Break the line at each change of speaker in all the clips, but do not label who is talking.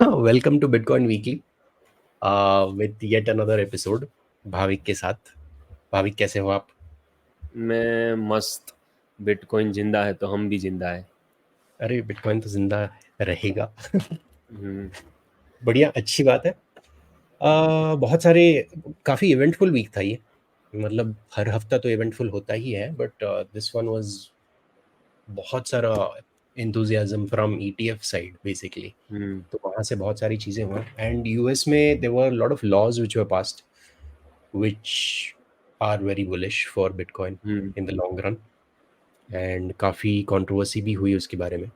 Welcome to Bitcoin weekly with yet another episode Bhavik के साथ। भाविक, कैसे हो आप?
मैं मस्त। बिटकॉइन जिंदा है तो हम भी जिंदा है।
अरे, बिटकॉइन तो जिंदा रहेगा।
हम्म।
बढ़िया, अच्छी बात है। बहुत सारे, काफ़ी इवेंटफुल वीक था ये। मतलब हर हफ्ता तो इवेंटफुल होता ही है, बट दिस वन वाज बहुत सारा enthusiasm from ETF side basically.
Hmm.
तो वहाँ से बहुत सारी चीज़ें हुई एंड यूएस में there were lot of laws which were passed which are very bullish for Bitcoin
hmm.
in the long run। And काफ़ी कंट्रोवर्सी भी हुई उसके बारे में।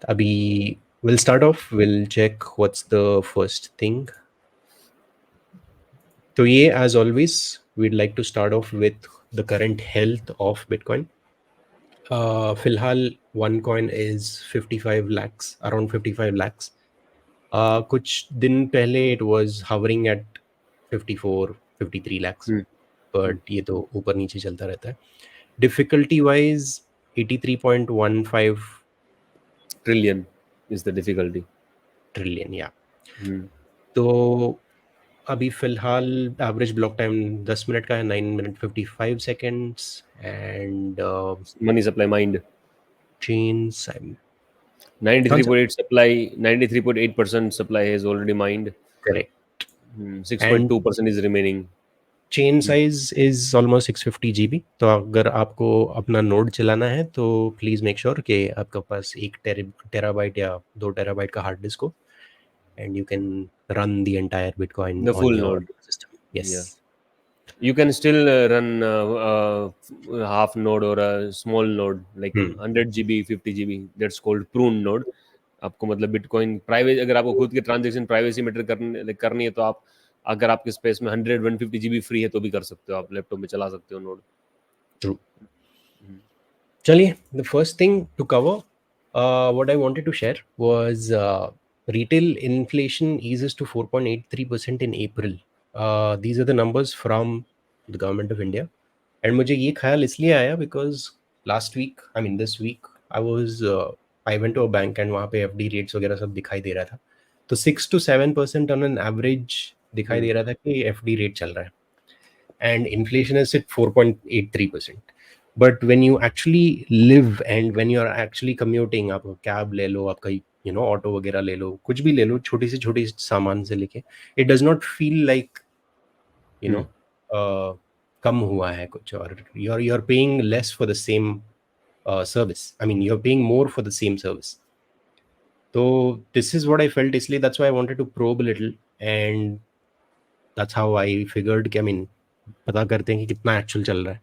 अभी will start off, will check what's the first thing. तो ये as always we'd like to start off with the current health of bitcoin. फिलहाल one coin is 55 lakhs, around 55 lakhs। कुछ दिन पहले it was hovering at 54 53 lakhs,
hmm. Hmm.
But ये तो ऊपर नीचे चलता रहता है। Difficulty wise 83.15
trillion is the difficulty.
Trillion या।
हम्म।
तो अभी फिलहाल एवरेज ब्लॉक टाइम 10 मिनट का है, 9 minutes 55 seconds। And
money supply mind
chains,
93.8 supply 93.8% supply has already mind.
Correct. And
6.2% is remaining.
Chain size is almost 650 GB। तो अगर आपको अपना नोड चलाना है तो प्लीज़ मेक श्योर कि आपके पास 1 टेराबाइट या 2 टेराबाइट का हार्ड डिस्क हो, and you can run the entire bitcoin
the
on
full
your
node.
System. Yes.
या you can still run half node or a small node like 100 GB 50 GB. That's called prune node. आपको मतलब bitcoin private, अगर आपको खुद के transaction privacy matter करनी है तो आप, अगर आपके स्पेस में 100 150 GB फ्री है तो भी कर सकते हो, आप लैपटॉप में चला सकते हो नोड।
ट्रू। चलिए, the first thing to cover what I wanted to share was retail inflation eases to 4.83% in April. These are the numbers from the government of India. And मुझे ये ख्याल इसलिए आया because last week, I mean this week, I went to a bank and वहाँ पे FD rates वगैरह सब दिखाई दे रहा था। तो 6 to 7% ऑन एन एवरेज दिखाई दे रहा था कि FD रेट चल रहा है, and inflation is at 4.83%. But when you actually live and when you are actually commuting, आप कैब ले लो, आपका ऑटो वगैरह ले लो, कुछ भी ले लो, छोटी सी सामान से लेके, it does not feel like you know कम हुआ है कुछ, और you are paying less for the same service. I mean you are paying more for the same service. तो this is what I felt, इसलिए that's why I wanted to probe little, and that's how I figured कि I mean पता करते हैं कि कितना actual चल रहा है।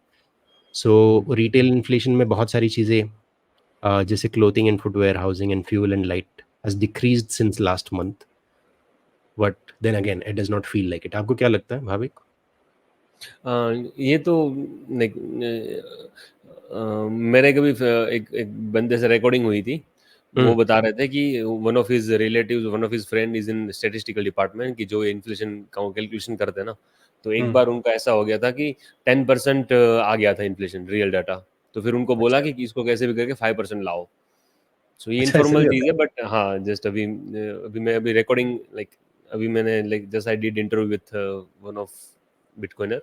सो रिटेल इन्फ्लेशन में बहुत सारी चीज़ें, जैसे clothing and footwear, housing and fuel and light has decreased since last month, but then again it does not feel like it. आपको क्या लगता है भाविक?
ये तो मेरे कभी एक बंदे से रिकॉर्डिंग हुई थी। वो बता रहे थे कि one of his relatives, one of his friend is in statistical department, कि जो इन्फ्लेशन का कैलकुलेशन करते हैं ना, तो एक बार उनका ऐसा हो गया था कि 10% आ गया था इन्फ्लेशन, रियल डाटा। तो फिर उनको बोला
अच्छा,
कि इसको कैसे भी करके 5% लाओ। सो ये
अच्छा, ऐसा भी
इनफॉर्मल चीज़
होता
है, बट हाँ, जस्ट अभी मैं अभी रिकॉर्डिंग लाइक, अभी मैंने like just I did interview with one of bitcoiner.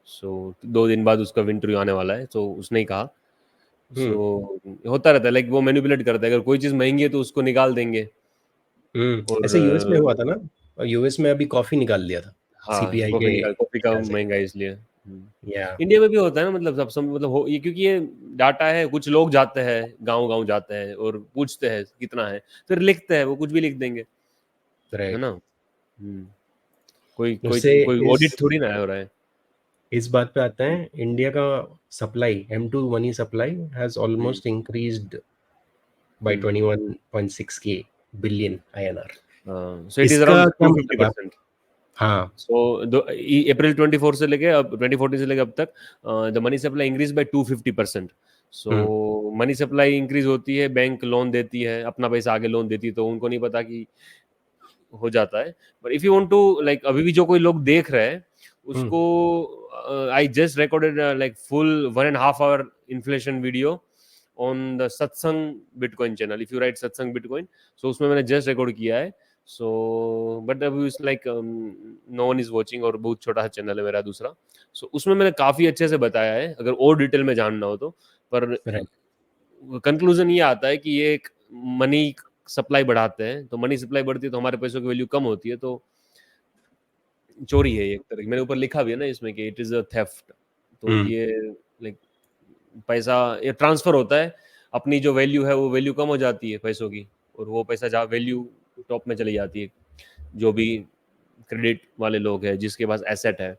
So 2 दिन बाद उसका इंटरव्यू आने वाला है, तो उसने ही कहा।
है?
सो होता रहता है, लाइक वो मैनिपुलेट करता है, अगर कोई चीज़ महंगी है तो उसको निकाल देंगे। और
ऐसे यूएस में हुआ था ना, और यूएस में अभी कॉफ़ी निकाल दिया था
हाँ,
सीपीआई
कॉफ़ी
के
निकाल, कॉफ़ी का
वजह से।
महंगा है इसलिए।
या
इंडिया में भी होता है ना, मतलब सब मतलब हो ये, क्योंकि ये डाटा है, कुछ लोग जाते हैं गांव-गांव जाते हैं और पूछते हैं कितना है, फिर लिखते हैं, वो कुछ भी लिख देंगे, है
राइट।
ना? हुँ। कोई कोई
उससे
कोई
इस
ऑडिट थोड़ी ना हो रहा है।
इस बात पे आता है, इंडिया का supply, M2 money supply has
hmm.
Almost increased by
hmm.
21.6 billion INR।
So it is
इसका
अराउंड
क्या मतलब है?
250%।
हाँ।
सो अप्रैल 24 से लेके अब 2014 से लेके अब तक the money supply increase by 250%। So
hmm
money supply increase होती है, बैंक लोन देती है, अपना पैसा आगे लोन देती है, तो उनको नहीं पता कि हो जाता है। But if you want to like, अभी भी जो कोई लोग देख रहे हैं
हम्म
उसको, I just recorded like full 1.5 hour inflation video on the Satsang Bitcoin channel. If you write Satsang Bitcoin, so उसमें मैंने जस्ट रिकॉर्ड किया है। सो बट अभी it's like no one is watching, और बहुत छोटा सा चैनल है मेरा दूसरा, सो उसमें मैंने काफ़ी अच्छे से बताया है अगर और डिटेल में जानना हो तो। पर
राइट।
कंक्लूजन ये आता है कि ये एक मनी सप्लाई बढ़ाते हैं, तो मनी सप्लाई बढ़ती है तो हमारे पैसों की वैल्यू कम होती है, तो चोरी है ये एक तरह की। मेरे ऊपर लिखा भी है ना इसमें कि इट इज़ अ थेफ्ट। तो ये लाइक पैसा ये ट्रांसफर होता है, अपनी जो वैल्यू है वो वैल्यू कम हो जाती है पैसों की, और वो पैसा जहाँ वैल्यू टॉप में चली जाती है, जो भी क्रेडिट वाले लोग हैं जिसके पास एसेट है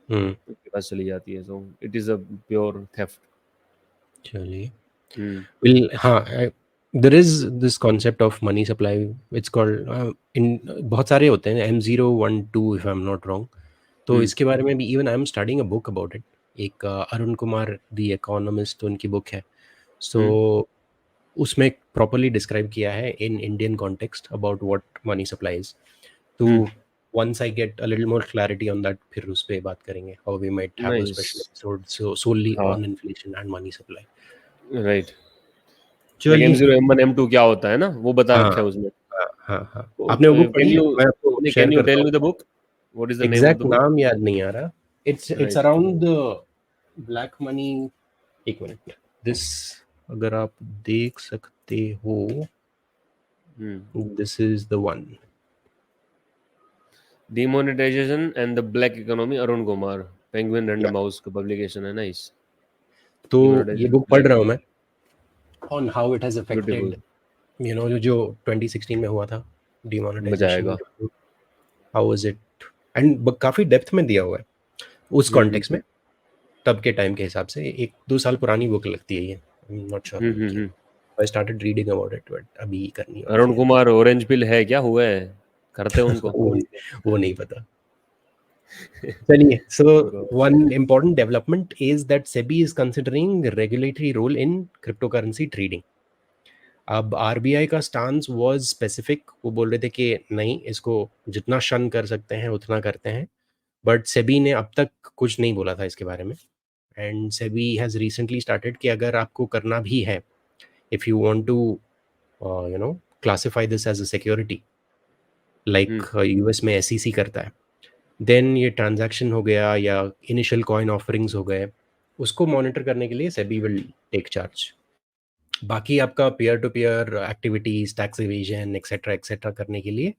उसके पास चली जाती है। So it is a pure theft.
चलिए, well, हाँ, there is this concept of money supply. It's called in बहुत सारे होते हैं, M012 if I'm not wrong. तो इसके बारे में भी even I am studying a book about it. एक अरुण कुमार द इकोनॉमिस्ट उनकी बुक है। सो उसमें प्रॉपरली डिस्क्राइब किया है in Indian context about what money supply is. तो once I get a little more clarity on that, फिर उस पे बात करेंगे, how we might have a special episode solely on inflation and money supply.
Right. Like
चलिए,
M0 M1 M2 क्या होता है ना, वो बता
हाँ
रखा है उसमें।
हाँ, आपने वो बुक पढ़ी है? मैं आपको शेयर
कैन यू
करता
टेल
हूँ।
Me the book, what is the name of
exact
the book?
नाम याद नहीं आ रहा। It's
right.
Around the black money. एक मिनट, दिस अगर आप देख सकते हो, this is the one.
Demonetisation and the black economy, Arun Kumar, penguin random house का पब्लिकेशन है। नाइस।
तो ये
डिमोनेटाइजेशन,
बुक पढ़
ब्लैक,
रहा हूँ मैं, on how it has
beautiful.
Affected, you know, जो 2016 में हुआ था
मजा
डिमोनेटाइजेशन,
आएगा।
हाउ वाज इट, एंड काफी डेप्थ में दिया हुआ है उस कॉन्टेक्स्ट में, तब के टाइम के हिसाब से। 1-2 साल पुरानी बुक लगती है ये, आई एम नॉट श्योर कि I started reading about it, but अभी करनी होगी
अरुण
शायद।
कुमार ऑरेंज पिल है क्या, हुआ है, करते हैं उनको?
वो नहीं पता। चलिए, so one important development is that SEBI is considering regulatory role in cryptocurrency trading. अब आरबीआई का स्टांस वाज स्पेसिफिक, वो बोल रहे थे कि नहीं, इसको जितना शन कर सकते हैं उतना करते हैं, बट सेबी ने अब तक कुछ नहीं बोला था इसके बारे में। And SEBI has recently started कि अगर आपको करना भी है, if you want to you know classify this as a security, like US में एसईसी करता है, देन ये ट्रांजैक्शन हो गया या इनिशियल कॉइन ऑफरिंग्स हो गए, उसको मॉनिटर करने के लिए सेबी विल टेक चार्ज। बाकी आपका peer to peer activities, tax evasion etcetera करने के लिए,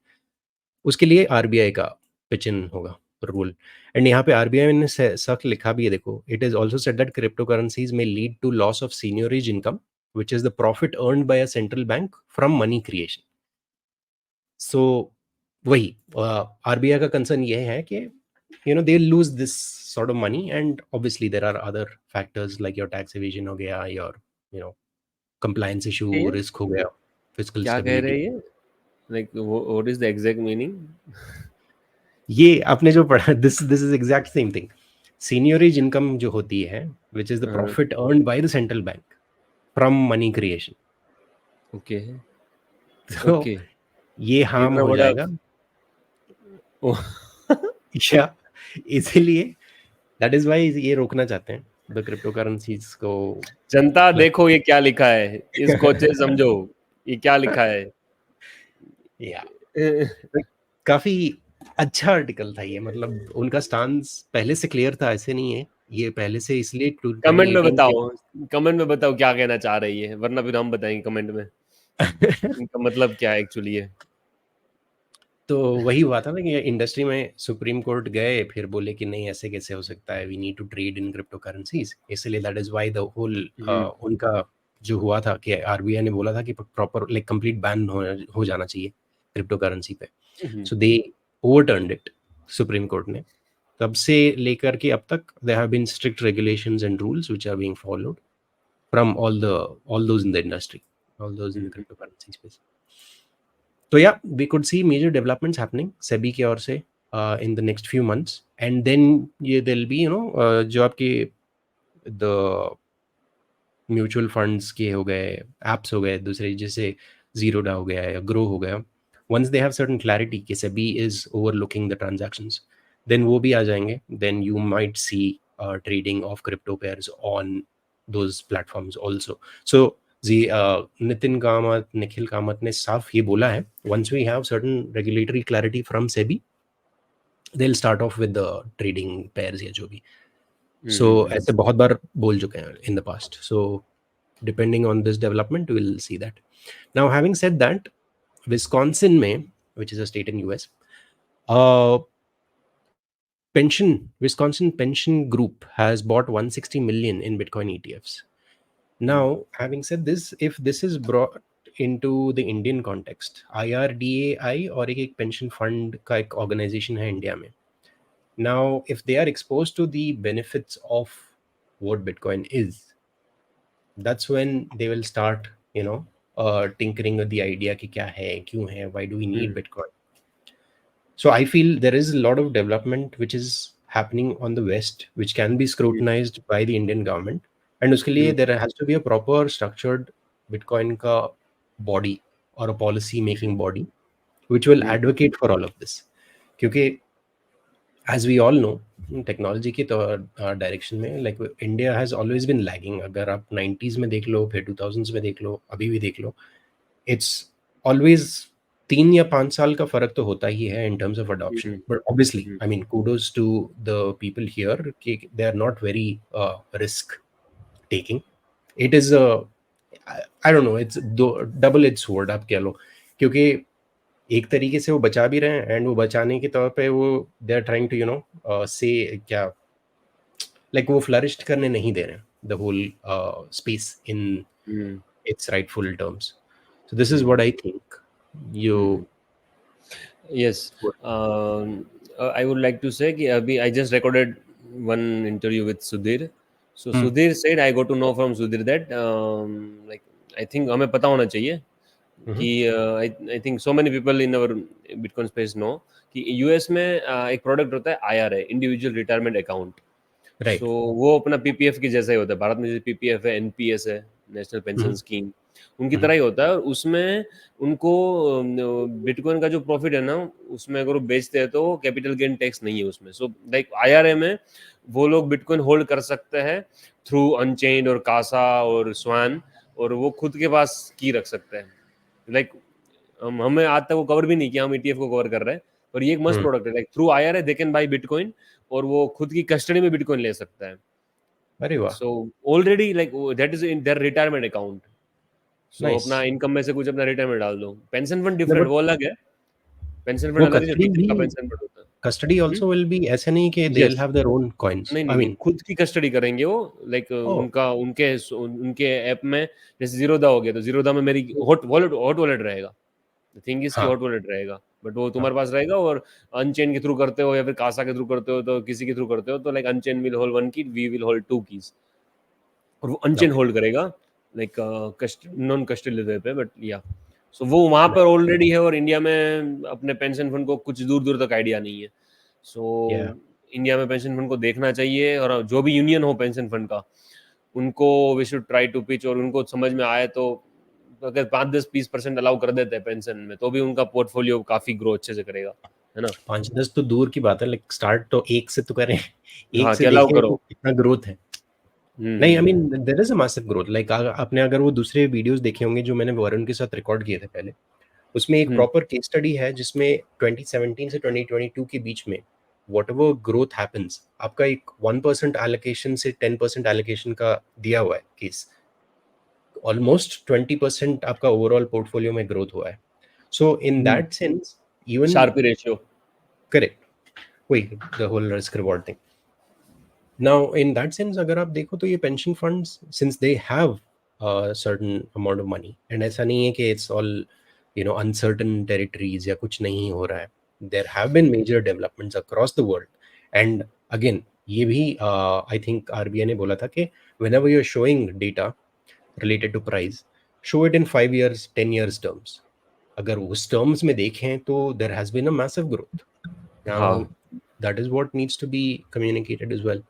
उसके लिए आरबीआई का पिच इन होगा रूल। एंड यहाँ पे आरबीआई ने सख्त लिखा भी है, देखो, it is also said that cryptocurrencies may lead to loss of seigniorage income which is the profit earned by a central bank from money creation. So वही आरबीआई का कंसर्न ये है कि you know they'll lose this sort of money, and obviously there are other factors like your tax evasion हो गया, your you know compliance issue,
ये
risk हो गया, fiscal
क्या कह रहे
stability।
हैं ये, like what is the exact meaning?
ये आपने जो पढ़ा, this is exact same thing. Seigniorage income जो होती है, which is the profit earned by the central bank from money creation,
okay
तो
ओके।
ये हार्म
इतना
हो
बड़ा
जाएगा। या इसीलिए दैट इज वाई ये रोकना चाहते हैं द क्रिप्टो करेंसीज को।
जनता
मतलब
देखो ये क्या लिखा है, इसको अच्छे से समझो, ये क्या लिखा है।
या काफी अच्छा आर्टिकल था ये, मतलब उनका स्टांस पहले से क्लियर था, ऐसे नहीं है ये पहले से, इसलिए
कमेंट में
2018 के
बताओ, कमेंट में बताओ क्या कहना चाह रही है, वरना फिर हम बताएंगे कमेंट में इनका मतलब क्या है एक्चुअली है।
तो वही हुआ था ना कि इंडस्ट्री में सुप्रीम कोर्ट गए, फिर बोले कि नहीं, ऐसे कैसे हो सकता है, we need to trade in cryptocurrencies. इसलिए that is why the whole उनका जो हुआ था कि आरबीआई ने बोला था कि प्रॉपर लाइक कंप्लीट बैन हो जाना चाहिए क्रिप्टो करेंसी पे। So they overturned it, supreme court ने। तब से लेकर के अब तक there have been strict regulations and rules which are being followed from all those in the industry, all those in the crypto currency space. तो या we could see major developments happening SEBI की ओर से in the next few months, and then ये will B you know जो आपके the mutual funds के हो गए, एप्स हो गए दूसरे, जैसे जीरोडा हो गया या ग्रो हो गया, once they have certain clarity कि SEBI is overlooking the transactions, then वो भी आ जाएंगे, then you might see trading of crypto pairs on those platforms also. So Nitin Kamath, Nikhil Kamath ने साफ ये बोला है, once we have certain regulatory clarity from SEBI, they'll start off with the trading pairs या जो भी. So ऐसे बहुत बार बोल चुके हैं in the past. So depending on this development, we'll see that. Now, having said that, Wisconsin में, which is a state in US, Wisconsin Pension Group has bought 160 million in Bitcoin ETFs. Now, having said this, if this is brought into the Indian context, IRDAI और एक pension fund का एक organization है India में. Now, if they are exposed to the benefits of what Bitcoin is, that's when they will start, tinkering with the idea कि क्या है, क्यों है, why do we need Bitcoin? So I feel there is a lot of development which is happening on the West, which can be scrutinized by the Indian government. And उसके लिए there has to be a proper structured Bitcoin का body or a policy making body which will advocate for all of this. क्योंकि as we all know, technology की direction में like India has always been lagging. अगर आप 90s में देख लो, फिर 2000s में देख लो, अभी भी देख लो, इट्स ऑलवेज 3 या 5 साल का फर्क तो होता ही है in terms of adoption. But obviously I mean kudos to the people here कि they are not very risk taking. It is I don't know, it's double edge sword आप कह लो, क्योंकि एक तरीके से वो बचा भी रहे हैं एंड वो बचाने के तौर पे वो दे आर ट्राइंग टू से क्या लाइक वो फ्लरिश करने नहीं दे रहे हैं the whole space in its rightful terms. So this is what I think. You
yes, I would like to say कि अभी I just recorded one interview with Sudhir. So Sudhir said, I got to know from Sudhir that like I think हमें पता होना चाहिए कि I think so many people in our Bitcoin space know कि US में एक product होता है IRA, individual retirement account.
Right.
So वो अपना PPF की जैसा ही होता है. भारत में जैसे PPF है, NPS है, नेशनल पेंशन स्कीम, उनकी तरह ही होता है. और उसमें उनको बिटकॉइन का जो प्रॉफिट है ना, उसमें अगर वो बेचते हैं तो कैपिटल गेन टैक्स नहीं है उसमें. सो लाइक IRA में वो लोग बिटकॉइन होल्ड कर सकते हैं थ्रू अनचेन्ड और कासा और स्वान, और वो खुद के पास की रख सकते हैं. लाइक हमें आज तक वो कवर भी नहीं किया, हम ETF को कवर कर रहे हैं. और ये एक मस्त प्रोडक्ट है. Like through IRA they can buy bitcoin, और वो खुद की कस्टडी में बिटकॉइन ले सकता है.
अरे वाह.
So already like that is in their retirement account. So अपना इनकम में से कुछ अपना रिटायरमेंट डाल दो. पेंशन फंड डिफरेंट, वो अलग है. पेंशन फंड अलग है, जो टीचर का पेंशन फंड होता है.
कस्टडी आल्सो विल बी, ऐसा नहीं कि they will have their own coins.
नहीं नहीं, खुद की कस्टडी करेंगे वो. लाइक उनका उनके ऐप में, जैसे जीरोधा हो गया तो जीरोधा में मेरी हॉट वॉलेट रहेगा. द थिंग इज कि हॉट वॉलेट रहेगा, बट वो तुम्हारे पास रहेगा. और अनचेन के थ्रू करते हो या फिर कासा के थ्रू करते हो, तो किसी के थ्रू करते हो, तो लाइक अनचेन विल होल्ड 1 की, वी विल होल्ड 2 कीज, और वो अनचेन होल्ड करेगा लाइक नॉन कस्टडी लेवल पे. बट या सो वो वहां पर ऑलरेडी है. और इंडिया में अपने पेंशन फंड को कुछ दूर दूर तक आइडिया नहीं है. सो इंडिया में पेंशन फंड को देखना चाहिए, और जो भी यूनियन हो पेंशन फंड का, उनको we should try to pitch. और उनको समझ में आए तो अगर 5-10-20% अलाउ कर देते हैं पेंशन में, तो भी उनका पोर्टफोलियो काफी ग्रो अच्छे से करेगा, है ना.
5-10 तो दूर की बात है, लाइक स्टार्ट तो 1 से तो करें. 1 से
अलाउ
देखें
करो,
कितना ग्रोथ है. नहीं, I mean there is a massive growth. Like आपने अगर वो दूसरे वीडियोस देखे होंगे जो मैंने वरुण के साथ रिकॉर्ड किए थे पहले, उसमें एक प्रॉपर केस स्टडी है जिसमें 2017 से 2022 के बीच में व्हाटएवर ग्रोथ हैपेंस, आपका एक 1% एलोकेशन से 10% एलोकेशन का दिया हुआ है केस. ऑलमोस्ट 20% आपका ओवरऑल पोर्टफोलियो में ग्रोथ हुआ है. So in that sense even
Sharpe ratio,
correct, वही the whole risk reward thing. Now in that sense अगर आप देखो तो ये pension funds, since they have certain amount of money, and ऐसा नहीं है कि इट्स ऑल अनसर्टेन टेरिटरीज या कुछ नहीं हो रहा है. There have been major developments across the world. And again ये भी आई थिंक RBI ने बोला था कि whenever you are showing data related to price, show it in 5 years 10 years terms. अगर उस terms में देखें तो there has been a massive growth. Now that is what needs to be communicated as well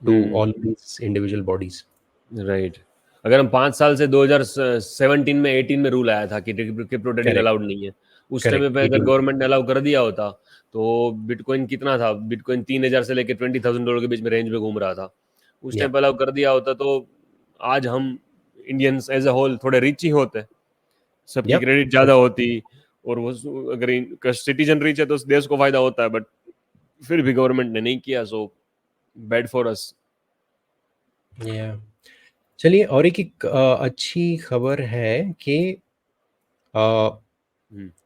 to all these individual bodies.
Right. अगर हम 5 साल से 2017 में 18 में रूल आया था कि क्रिप्टो ट्रेडिंग अलाउड नहीं है, उस टाइम पे अगर गवर्नमेंट ने अलाउ कर दिया होता तो बिटकॉइन कितना था, बिटकॉइन 3000 से लेकर $20,000 के बीच में रेंज में घूम रहा था. उस टाइम पे अलाउ कर दिया होता तो आज हम इंडियंस एज अ होल थोड़े रिच ही होते, सबकी
Yep.
क्रेडिट ज्यादा होती, और वो अगर सिटीजन रिच है तो देश को फायदा होता है, बट फिर भी गवर्नमेंट ने नहीं किया, so bad for us.
Yeah. चलिए, और एक अच्छी खबर है कि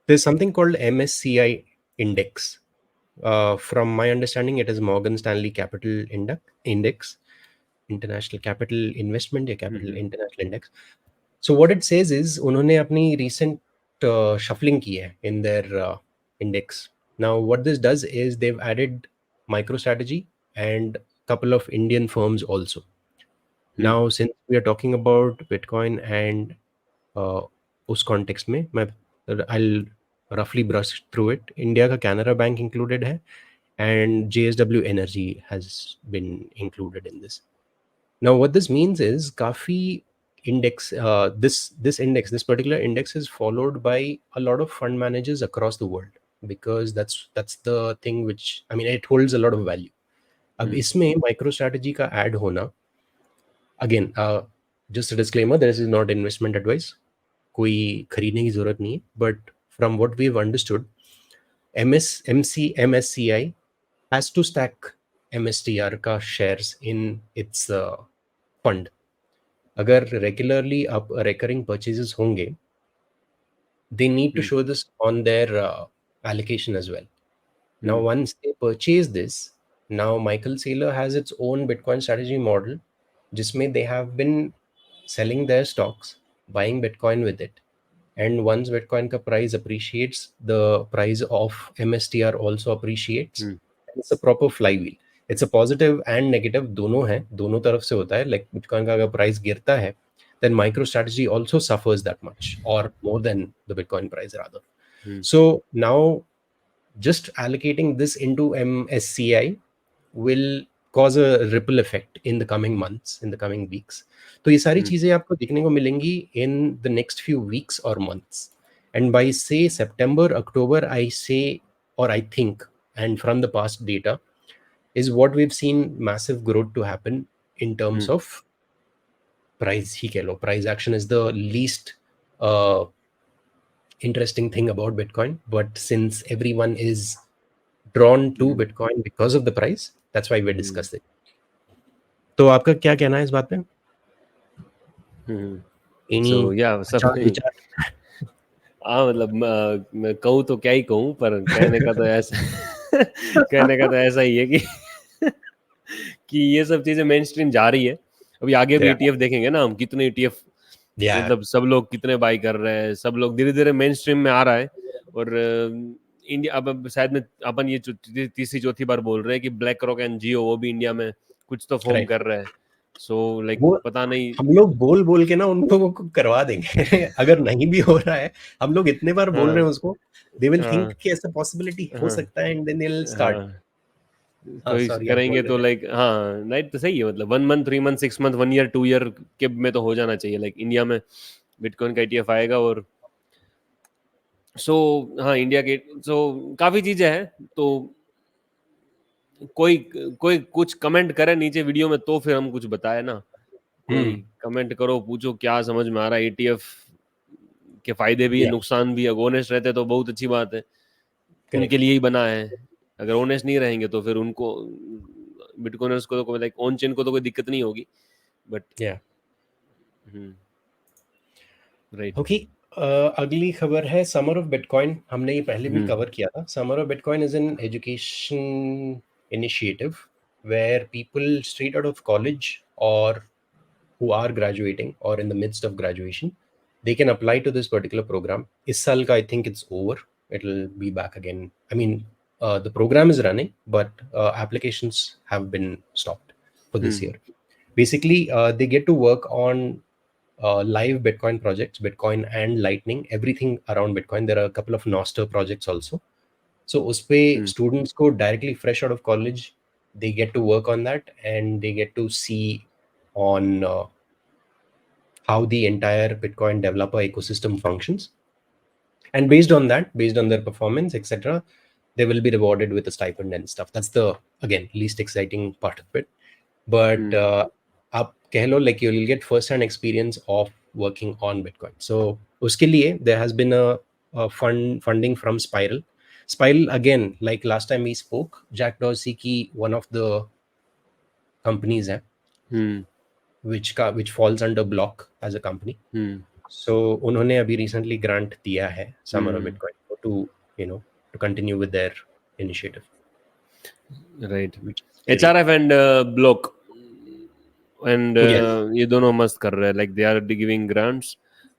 there's something called MSCI index. From my understanding, it is Morgan Stanley Capital Index, International Capital Investment या Capital International Index. So what it says is उन्होंने अपनी recent shuffling की है in their index. Now what this does is they've added MicroStrategy and couple of Indian firms also. Now since we are talking about Bitcoin and उस context में मैं I'll roughly brush through it. India का Canara bank included है and JSW Energy has been included in this. Now what this means is काफी index this particular index is followed by a lot of fund managers across the world because that's the thing which I mean it holds a lot of value. अब इसमें MicroStrategy का add होना, again just a disclaimer, this is not investment advice, कोई खरीदने की जरूरत नहीं है, but from what we've understood MSCI has to stack MSTR का shares in its fund. अगर regularly आप recurring purchases होंगे, they need to show this on their allocation as well. Now once they purchase this, now Michael Saylor has its own Bitcoin strategy model जिसमें they have been selling their stocks, buying Bitcoin with it, and once Bitcoin का price appreciates, the price of MSTR also appreciates. It's a proper flywheel. It's a positive and negative, दोनों है, दोनों तरफ से होता है. Like Bitcoin का अगर price गिरता है, then MicroStrategy also suffers that much or more than the Bitcoin price rather. So now just allocating this into MSCI will cause a ripple effect in the coming months, in the coming weeks. तो ये सारी चीजें आपको देखने को मिलेंगी in the next few weeks or months. And by say September, October, I say or I think, and from the past data, is what we've seen massive growth to happen in terms of price ही कह लो. Price action is the least interesting thing about Bitcoin, but since everyone is drawn to Bitcoin because of the price, that's why we're discussing. तो आपका क्या कहना है इस बात पे?
So yeah, सब
विचार
हाँ, मतलब मैं कहूँ तो क्या ही कहूँ, पर कहने का तो ऐसा कहने का तो ऐसा ही है कि कि ये सब चीजें मेन स्ट्रीम जा रही है. अभी आगे भी ETF देखेंगे ना हम, कितने ETF मतलब सब लोग कितने बाई कर रहे हैं, सब लोग धीरे धीरे मेन स्ट्रीम में आ रहा है. और इंडिया अब शायद में अपन ये तीसरी चौथी बार बोल रहे हैं कि ब्लैक रॉक एंड जियो वो भी इंडिया में कुछ तो फॉर्म कर रहे हैं. सो लाइक पता नहीं,
हम लोग बोल के ना उन लोगों को करवा देंगे. अगर नहीं भी हो रहा है, हम लोग इतने बार बोल रहे हैं उसको, they will think कि ऐसा possibility हो सकता है and then they'll start.
तो करेंगे तो लाइक हाँ राइट, तो सही है. मतलब 1 month 3 month 6 month 1 year 2 year के में तो हो जाना चाहिए. लाइक इंडिया में बिटकॉइन का ETF आएगा. और हाँ इंडिया के काफी चीजें हैं. तो कोई कुछ कमेंट करे नीचे वीडियो में तो फिर हम कुछ बताए ना. कोई कमेंट करो, पूछो क्या समझ में आ रहा है. ETF के फायदे भी है, नुकसान भी है. ऑनेस्ट रहते तो बहुत अच्छी बात है, उनके लिए ही बना है. अगर ऑनेस्ट नहीं रहेंगे तो फिर उनको बिटकॉइनर्स को तो लाइक ऑन चेन को तो कोई दिक्कत नहीं होगी. But right.
ओके, अगली खबर है समर ऑफ बिटकॉइन. हमने ये पहले भी कवर किया था. Summer of Bitcoin is an education initiative where people straight out of college और who are graduating or in the midst of graduation, they can apply to this particular program. Is saal ka I think it's over. It'll be back again. I mean, the program is running, but applications have been stopped for this year. Basically, they get to work on live Bitcoin projects, Bitcoin and Lightning, everything around Bitcoin. There are a couple of Noster projects also. So uspe students go directly fresh out of college, they get to work on that and they get to see on how the entire Bitcoin developer ecosystem functions. And based on that, based on their performance, etc., they will be rewarded with a stipend and stuff. That's the, again, least exciting part of it. But आप कह लो like you'll get first hand experience of working on Bitcoin. So उसके लिए there has been a funding from Spiral. Spiral again, like last time we spoke, Jack Dorsey की one of the companies है which falls under Block as a company. So उन्होंने अभी recently grant दिया है some of Bitcoin to you know to continue with their initiative.
Right.
Which is great.
HRF and Block and
Yes.
ये दोनों मस्त कर रहे हैं, like they are giving grants.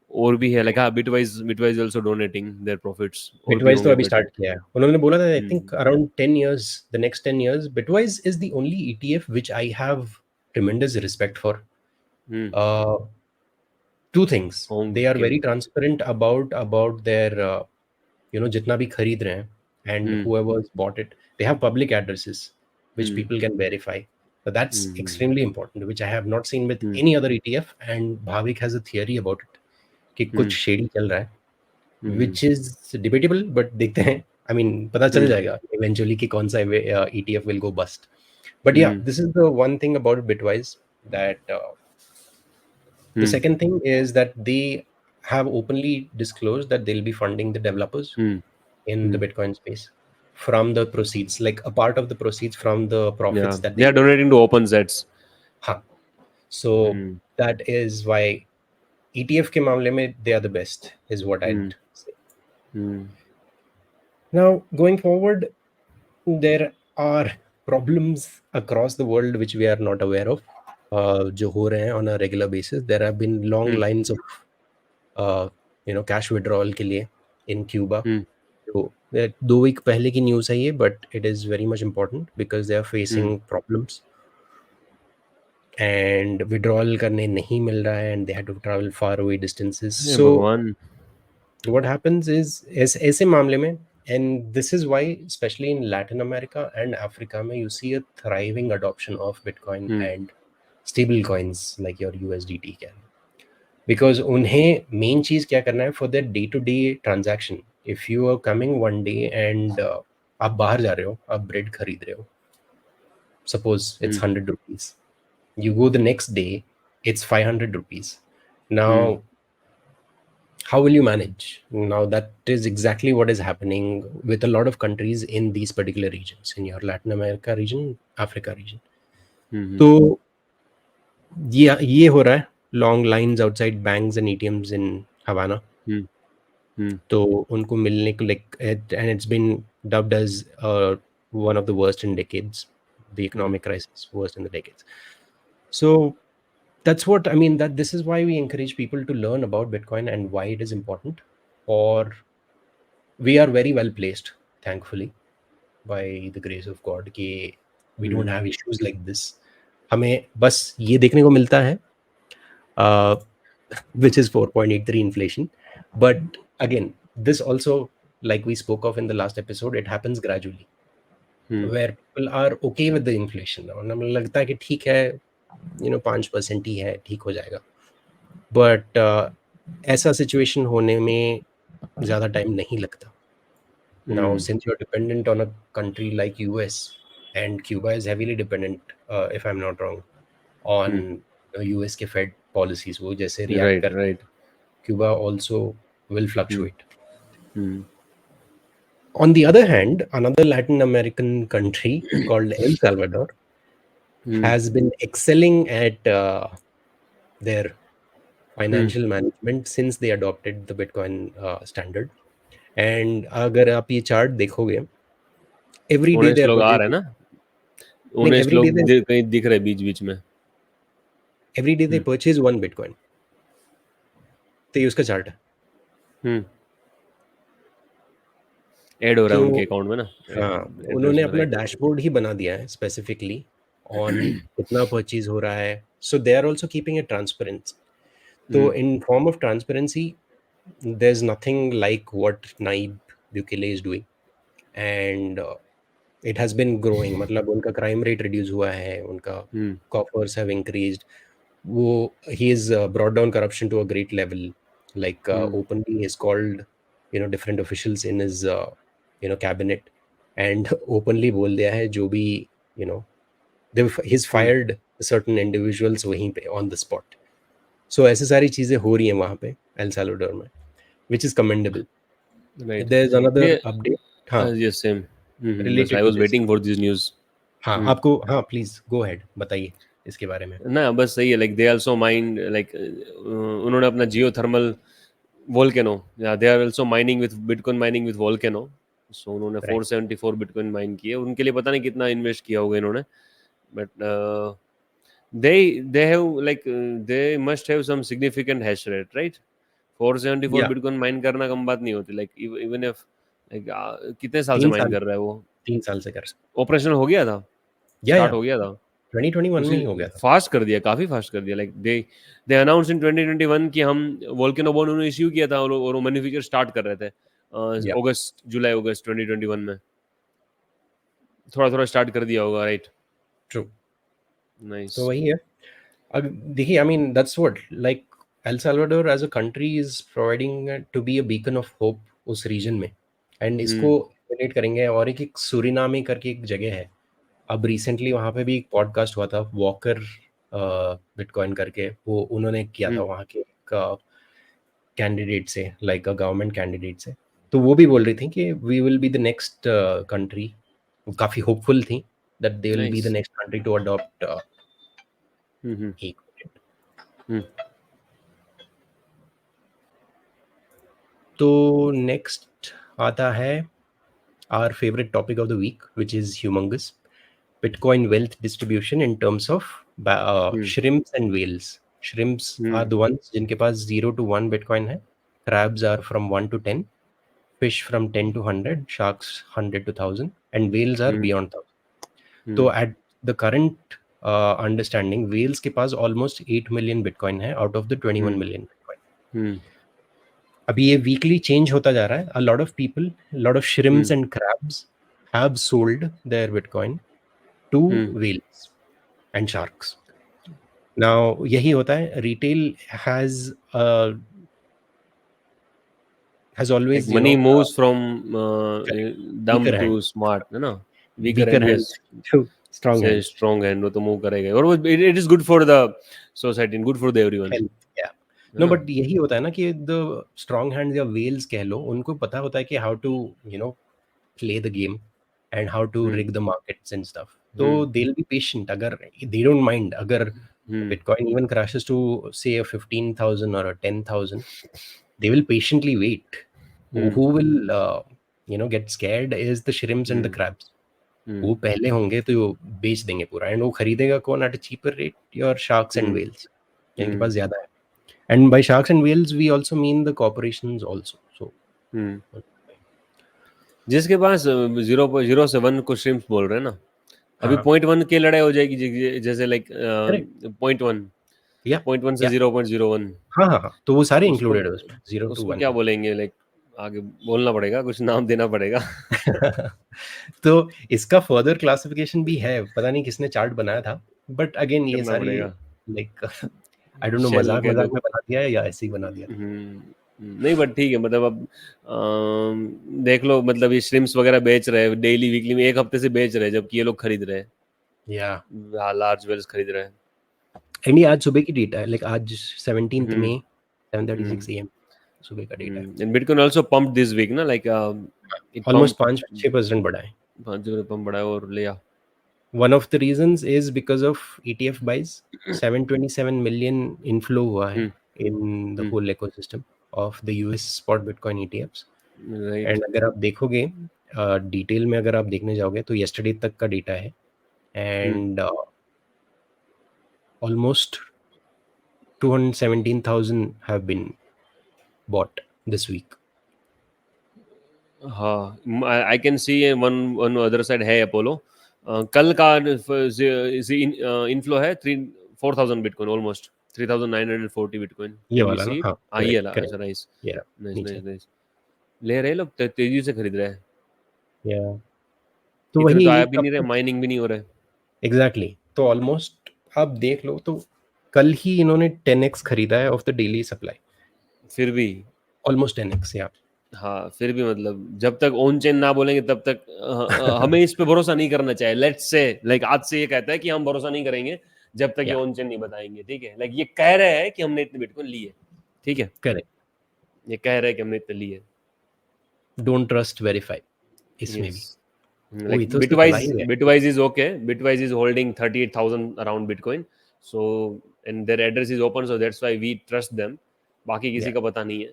और भी है, like हाँ, Bitwise also donating their profits. और भी
Bitwise तो
होंगे
अभी
but
स्टार्ट किया है उन्होंने बोला था I think around 10 years, the next 10 years Bitwise is the only ETF which I have tremendous respect for. uh, two things. They are very transparent about their you know जितना भी खरीद रहे हैं and whoever's bought it, they have public addresses which people can verify. So that's extremely important, which I have not seen with any other ETF. And Bhavik has a theory about it कि कुछ shady चल रहा है, which is debatable, but देखते हैं. I mean पता चल जाएगा eventually कि कौन सा ETF will go bust. But yeah, this is the one thing about Bitwise that the second thing is that they have openly disclosed that they'll be funding the developers in the Bitcoin space from the proceeds, like a part of the proceeds from the profits that
they are donating to OpenSets.
हाँ. So that is why ETF के मामले में they are the best is what I'd say. Now going forward, there are problems across the world which we are not aware of जो हो रहे हैं on a regular basis. There have been long lines of you know cash withdrawal के लिए in Cuba. So 2 week पहले की news है ये, but it is very much important because they are facing problems and withdrawal करने नहीं मिल रहा है and they had to travel far away distances. So what happens is ऐसे मामले में, and this is why especially in Latin America and Africa में you see a thriving adoption of Bitcoin and stable coins like your USDT can, because उन्हें main चीज क्या करना है for their day to day transaction. If you are coming one day and आप बाहर जा रहे हो, आप ब्रेड खरीद रहे हो, suppose it's 100 rupees, you go the next day, it's 500 rupees. Now how will you manage? Now that is exactly what is happening with a lot of countries in these particular regions, in your Latin America region, Africa region. तो ये हो रहा है, long lines outside banks and ATMs in Havana. तो उनको मिलने को like, and it's been dubbed as one of the worst in decades, the economic crisis worst in the decades. So that's what I mean, that this is why we encourage people to learn about Bitcoin and why it is important. Or we are very well placed, thankfully, by the grace of God, कि we don't have issues like this. हमें बस ये देखने को मिलता है which is 4.83 inflation. But again, this also, like we spoke of in the last episode, it happens gradually, where people are okay with the inflation. और हमें लगता है कि ठीक है, you know 5% ही है, ठीक हो जाएगा. But ऐसा situation होने में ज़्यादा टाइम नहीं लगता. Now, since you're dependent on a country like US, and Cuba is heavily dependent, if I'm not wrong, on US के Fed policies, वो जैसे react कर, Cuba also will fluctuate. On the other hand, another Latin American country called El Salvador has been excelling at their financial management since they adopted the Bitcoin standard. And अगर आप ये chart देखोगे, every day they are
लोग आ रहे हैं ना, उन्हें लोग कहीं दिख रहे बीच में.
Every day they purchase 1 Bitcoin. तो ये उसका चार्ट है.
ऐड हो रहा है उनके अकाउंट में ना.
हाँ, उन्होंने अपना डैशबोर्ड ही बना दिया है स्पेसिफिकली ऑन कितना परचेज हो रहा है. So they are also keeping it transparent. तो in form of transparency there is nothing like what Nayib Bukele is doing, and it has been growing. मतलब उनका क्राइम रेट रिड्यूस हुआ है, उनका कॉफर्स हैव इंक्रीज्ड. वो he is brought down corruption to a great level. Like openly he has called, you know, different officials in his you know cabinet, and openly बोल दिया है जो भी, you know, he's fired certain individuals वहीं पे on the spot. सो ऐसे सारी चीज़ें हो रही हैं वहाँ पे एल साल्वाडोर में, which is commendable.
Right.
There is
ये
अनदर अपडेट. हाँ,
यस सेम. बस
related
I
to
was
this.
Waiting for this news.
हाँ, आपको, हाँ प्लीज गो अहेड, बताइए इसके बारे में.
ना बस सही है. Like they also mined like उन्होंने अपना जियोथर्मल वोल्केनो, या they are also mining with Bitcoin, mining with volcano. So उन्होंने
राइट.
474 बिटकॉइन माइन किए. उनके लिए पता नहीं कितना इन्वेस्ट किया होगा इन्होंने, but they have like they must have some significant hash rate, right? 474
या
बिटकॉइन माइन करना कम बात नहीं होती. लाइक इवन इफ लाइक कितने साल से
3
माइन
साल,
कर रहा है वो?
3 साल से कर रहा
ऑपरेशन हो गया था,
है.
स्टार्ट
या
हो गया था
2021 में
उसी.
ही हो गया था.
फास्ट कर दिया, काफी फास्ट कर दिया. लाइक दे अनाउंस इन 2021 कि हम वोल्केनो बॉन्ड उन्होंने इश्यू किया था, और वो मैन्युफैक्चर स्टार्ट कर रहे थे
या
अगस्त, जुलाई अगस्त 2021 में. थोड़ा थोड़ा स्टार्ट कर दिया होगा, राइट?
ट्रू.
नाइस.
तो वही है. अब देखिए, I mean that's what, like El Salvador as a country is providing to be a beacon of hope उस रीजन में. एंड इसको रिलेट करेंगे, और एक सूरीनामी करके एक जगह है. अब रिसेंटली वहाँ पे भी एक पॉडकास्ट हुआ था, वॉकर बिटकॉइन करके, वो उन्होंने किया था वहाँ के एक कैंडिडेट से, लाइक अ गवर्नमेंट कैंडिडेट से. तो वो भी बोल रही थी कि we will be the next country. काफ़ी होपफुल थी that they will be the
nice.
Next country to adopt. एक तो नेक्स्ट आता है our favorite topic of the week, which is humongous: Bitcoin wealth distribution in terms of shrimps and whales. Shrimps are the ones जिनके पास 0 to 1 Bitcoin है. Crabs are from 1 to 10. Fish from 10 to 100. Sharks 100 to 1000. And whales are beyond 1000. तो at the current understanding, whales के पास almost 8 million Bitcoin है out of the 21 million Bitcoin. अभी ये weekly change होता जा रहा है. A lot of people, lot of shrimps and crabs have sold their bitcoin to whales and sharks. Now यही होता है, retail has
Like
always
money moves from dumb
weaker
to
hand,
smart, है ना? Weaker
weaker
hand
hand
yes
to strong
से
hands.
strong hand, वो तो move करेगा. और वो it is good for the society and good for the everyone,
health, या
है
नो,
ना?
बट यही होता है ना कि द स्ट्रांग हैंड्स या वेल्स कह लो, उनको पता होता है कि how to play the game and how to
hmm.
rig the markets and stuff. So
hmm.
they'll be patient. अगर they don't mind, अगर
हम्म.
Bitcoin even crashes to say a 15,000 or a 10,000, they will patiently wait. Who will get scared is the shrimps and the crabs. वो पहले होंगे तो वो बेच देंगे पूरा, एंड वो खरीदेगा कौन at a cheaper rate? Your sharks and whales, जिनके पास ज्यादा है. And by sharks and whales we also mean the corporations also. So
जिसके पास 0.01 को श्रिम्स बोल रहे हैं ना, अभी
हाँ,
0.1 की लड़ाई हो जाएगी. जैसे लाइक
करेक्ट.
0.1,
या
0.1 से
या
0.01.
हाँ हाँ हाँ, तो वो सारे
उसको
इंक्लूडेड है उसमें, 0 to
उसको
1.
क्या बोलेंगे? लाइक आगे बोलना पड़ेगा, कुछ नाम देना पड़ेगा.
तो इसका फर्दर क्लासिफिकेशन भी है, पता नहीं किसने चार्ट बनाया था. बट अगेन ये
करना
सारी,
पड़ेगा.
लाइक आई डोंट नो,
शेल
मजाक
कह दो.
मजाक में बना दिया है या ऐसे ही बना दिया.
नहीं बट ठीक है. मतलब अब देख लो, मतलब ये श्रिम्स वगैरह बेच रहे हैं डेली वीकली में, एक हफ्ते से बेच रहे हैं, जबकि ये लोग खरीद रहे हैं.
या
लार्ज वेल्स खरीद रहे हैं.
एंड ये आज सुबह की डेटा है, लाइक आज 17th
hmm.
May
hmm.
7:36 AM सुबह का डेटा है.
And bitcoin also pumped this week ना, लाइक इट
ऑलमोस्ट
पम्प
5-6% बढ़ा है.
5 पंप बढ़ा और लिया.
One of the reasons is because of ETF buys. 727 million inflow हुआ है in the whole ecosystem of the US spot Bitcoin ETFs.
Right.
And अगर आप देखोगे डिटेल में, अगर आप देखने जाओगे तो yesterday तक का डेटा है, and almost 217,000 have been bought this week.
हाँ, I can see one other side है अपोलो. कल का इनफ्लो है 4,000 बिटकॉइन, ऑलमोस्ट 3,940 बिटकॉइन.
ये
कैन यू
वाला ना,
सी इट?
हाँ,
हाँ ये
करेक्ट
वाला.
करेक्ट.
अच्छा, नाइस.
या
नाइस
नीचे.
Nice nice. ले रहे हैं लोग, तेजी से खरीद रहे हैं.
या तो
इधर
वही
तो आया
एक
भी नहीं रहे,
अपना,
माइनिंग भी नहीं हो रहा है.
एग्जैक्टली. तो ऑलमोस्ट आप देख लो तो कल ही इन्होंने 10x खरीदा है ऑफ द डेली सप्लाई.
फिर भी
ऑलमोस्ट 10x. या
हाँ, फिर भी मतलब जब तक ऑन चेन ना बोलेंगे तब तक हमें इस पे भरोसा नहीं करना चाहिए. लेट्स से लाइक आज से ये कहता है कि हम भरोसा नहीं करेंगे जब तक ये
Yeah.
ऑन चेन नहीं बताएंगे, ठीक है। लाइक ये कह रहे हैं कि हमने इतने बिटकॉइन ली है, ठीक है,
Correct.
ये कह रहे हैं कि हमने इतने ली है।
Don't trust, verify. इसमें
यस,
भी वो
like
इथोस तो चला ही
Bitwise,
गया.
Bitwise is okay. Bitwise is holding 38,000 around Bitcoin. So and their address is open, so that's why we trust them. बाकी किसी
Yeah.
का पता नहीं है।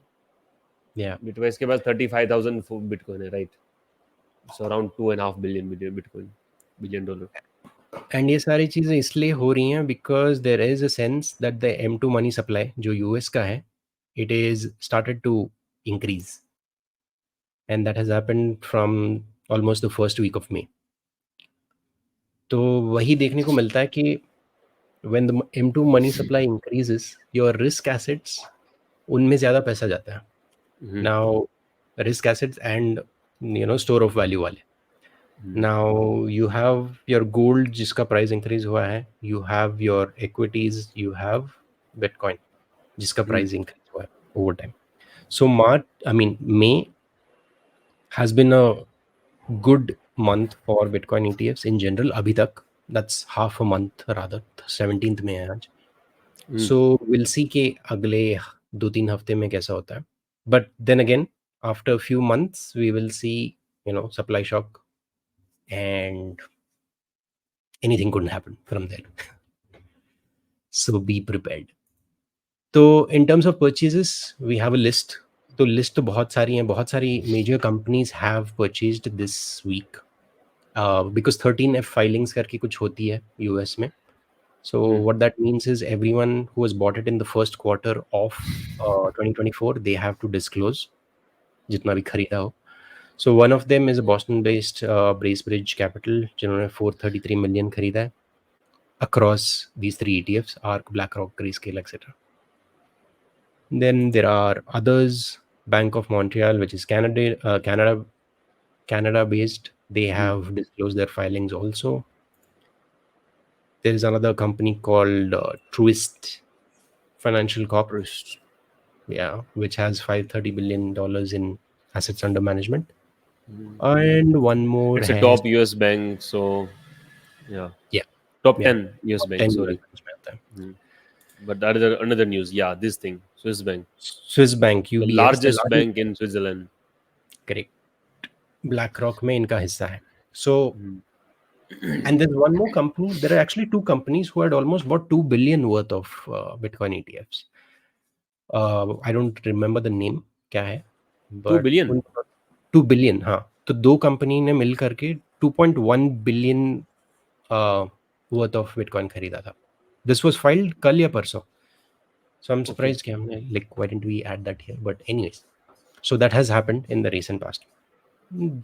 Yeah.
Bitwise के पास 35,000 Bitcoin है, right? So around 2.5 billion Bitcoin, billion dollar.
And ये सारी चीज़ें इसलिए हो रही हैं because there is a sense that the M2 money supply जो यूएस का है, it is started to increase, and that has happened from almost the first week of May. तो वही देखने को मिलता है कि when the M2 money supply increases, your risk assets उनमें ज़्यादा पैसा जाता है. Now risk assets and store of value वाले. Now you have your gold जिसका प्राइस इंक्रीज हुआ है, you have your equities, you have Bitcoin जिसका प्राइस इंक्रीज हुआ है over time. So May has been a good month for Bitcoin ETFs in general अभी तक. That's half a month rather, 17th में है आज. So we'll see कि अगले 2-3 हफ्ते में कैसा होता है. But then again, after a few months we will see supply shock and anything could happen from there. So be prepared. तो in terms of purchases we have a list. तो list तो बहुत सारी हैं, बहुत सारी major companies have purchased this week because 13F filings करके कुछ होती है यूएस में. So what that means is everyone who has bought it in the first quarter of 2024, they have to disclose जितना भी खरीदा हो. So one of them is a Boston based Bracebridge Capital जिन्होंने 433 million खरीदा है across these 3 ETFs, ARK, BlackRock, Grayscale, etc. Then there are others, Bank of Montreal, which is Canada based. They have disclosed their filings also. There is another company called Truist Financial Corp.
First.
Yeah, which has $530 billion in assets under management. And one more
It's a
has
top US bank, so yeah,
yeah,
top
yeah,
10 US
top
bank,
10
sorry.
US में आता है.
But another news, yeah, this thing, Swiss bank,
Swiss Bank,
the
UBS, the
largest
largest
bank in Switzerland.
correct. BlackRock में इनका हिस्सा है. So and there's one more company. There are actually 2 companies who had almost bought 2 billion worth of Bitcoin ETFs. I don't remember the name क्या है,
2
but
billion
2 billion. हाँ, तो 2 company ने मिल करके 2.1 billion worth of Bitcoin खरीदा था. This was filed कल या परसों. So I'm surprised कि हमने like why didn't we add that here? But anyways, so that has happened in the recent past.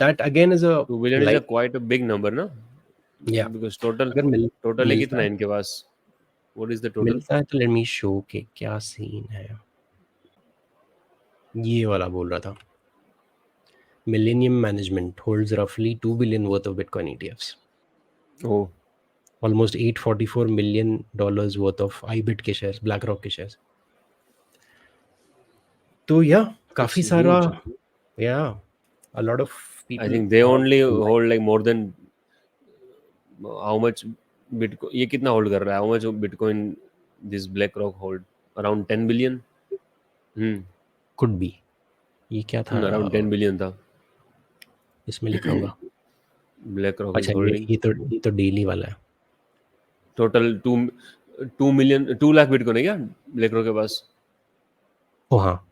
That again is a
2 billion is a
like
quite a big number, na?
yeah.
Because total
अगर
है
मिलता
कितना
है
इनके पास? What is the total?
मिलता है तो let me show के क्या सीन है. ये वाला बोल रहा था. Millennium Management holds roughly 2 billion worth of Bitcoin ETFs.
Oh,
Almost $844 million worth of IBIT के shares, BlackRock के shares. तो या काफी
it's
सारा,
huge.
yeah, a lot of
I
people
think they
are
only hold like more than how much Bitcoin, ये कितना hold कर रहा है? How much Bitcoin this BlackRock hold? Around 10 billion?
could be. ये क्या था
Around 10 billion था.
इसमें लिखा होगा.
BlackRock is
अच्छा
holding
ये तो डेली वाला है.
total 2 million 2 lakh Bitcoin है क्या BlackRock के पास?
ओ हाँ,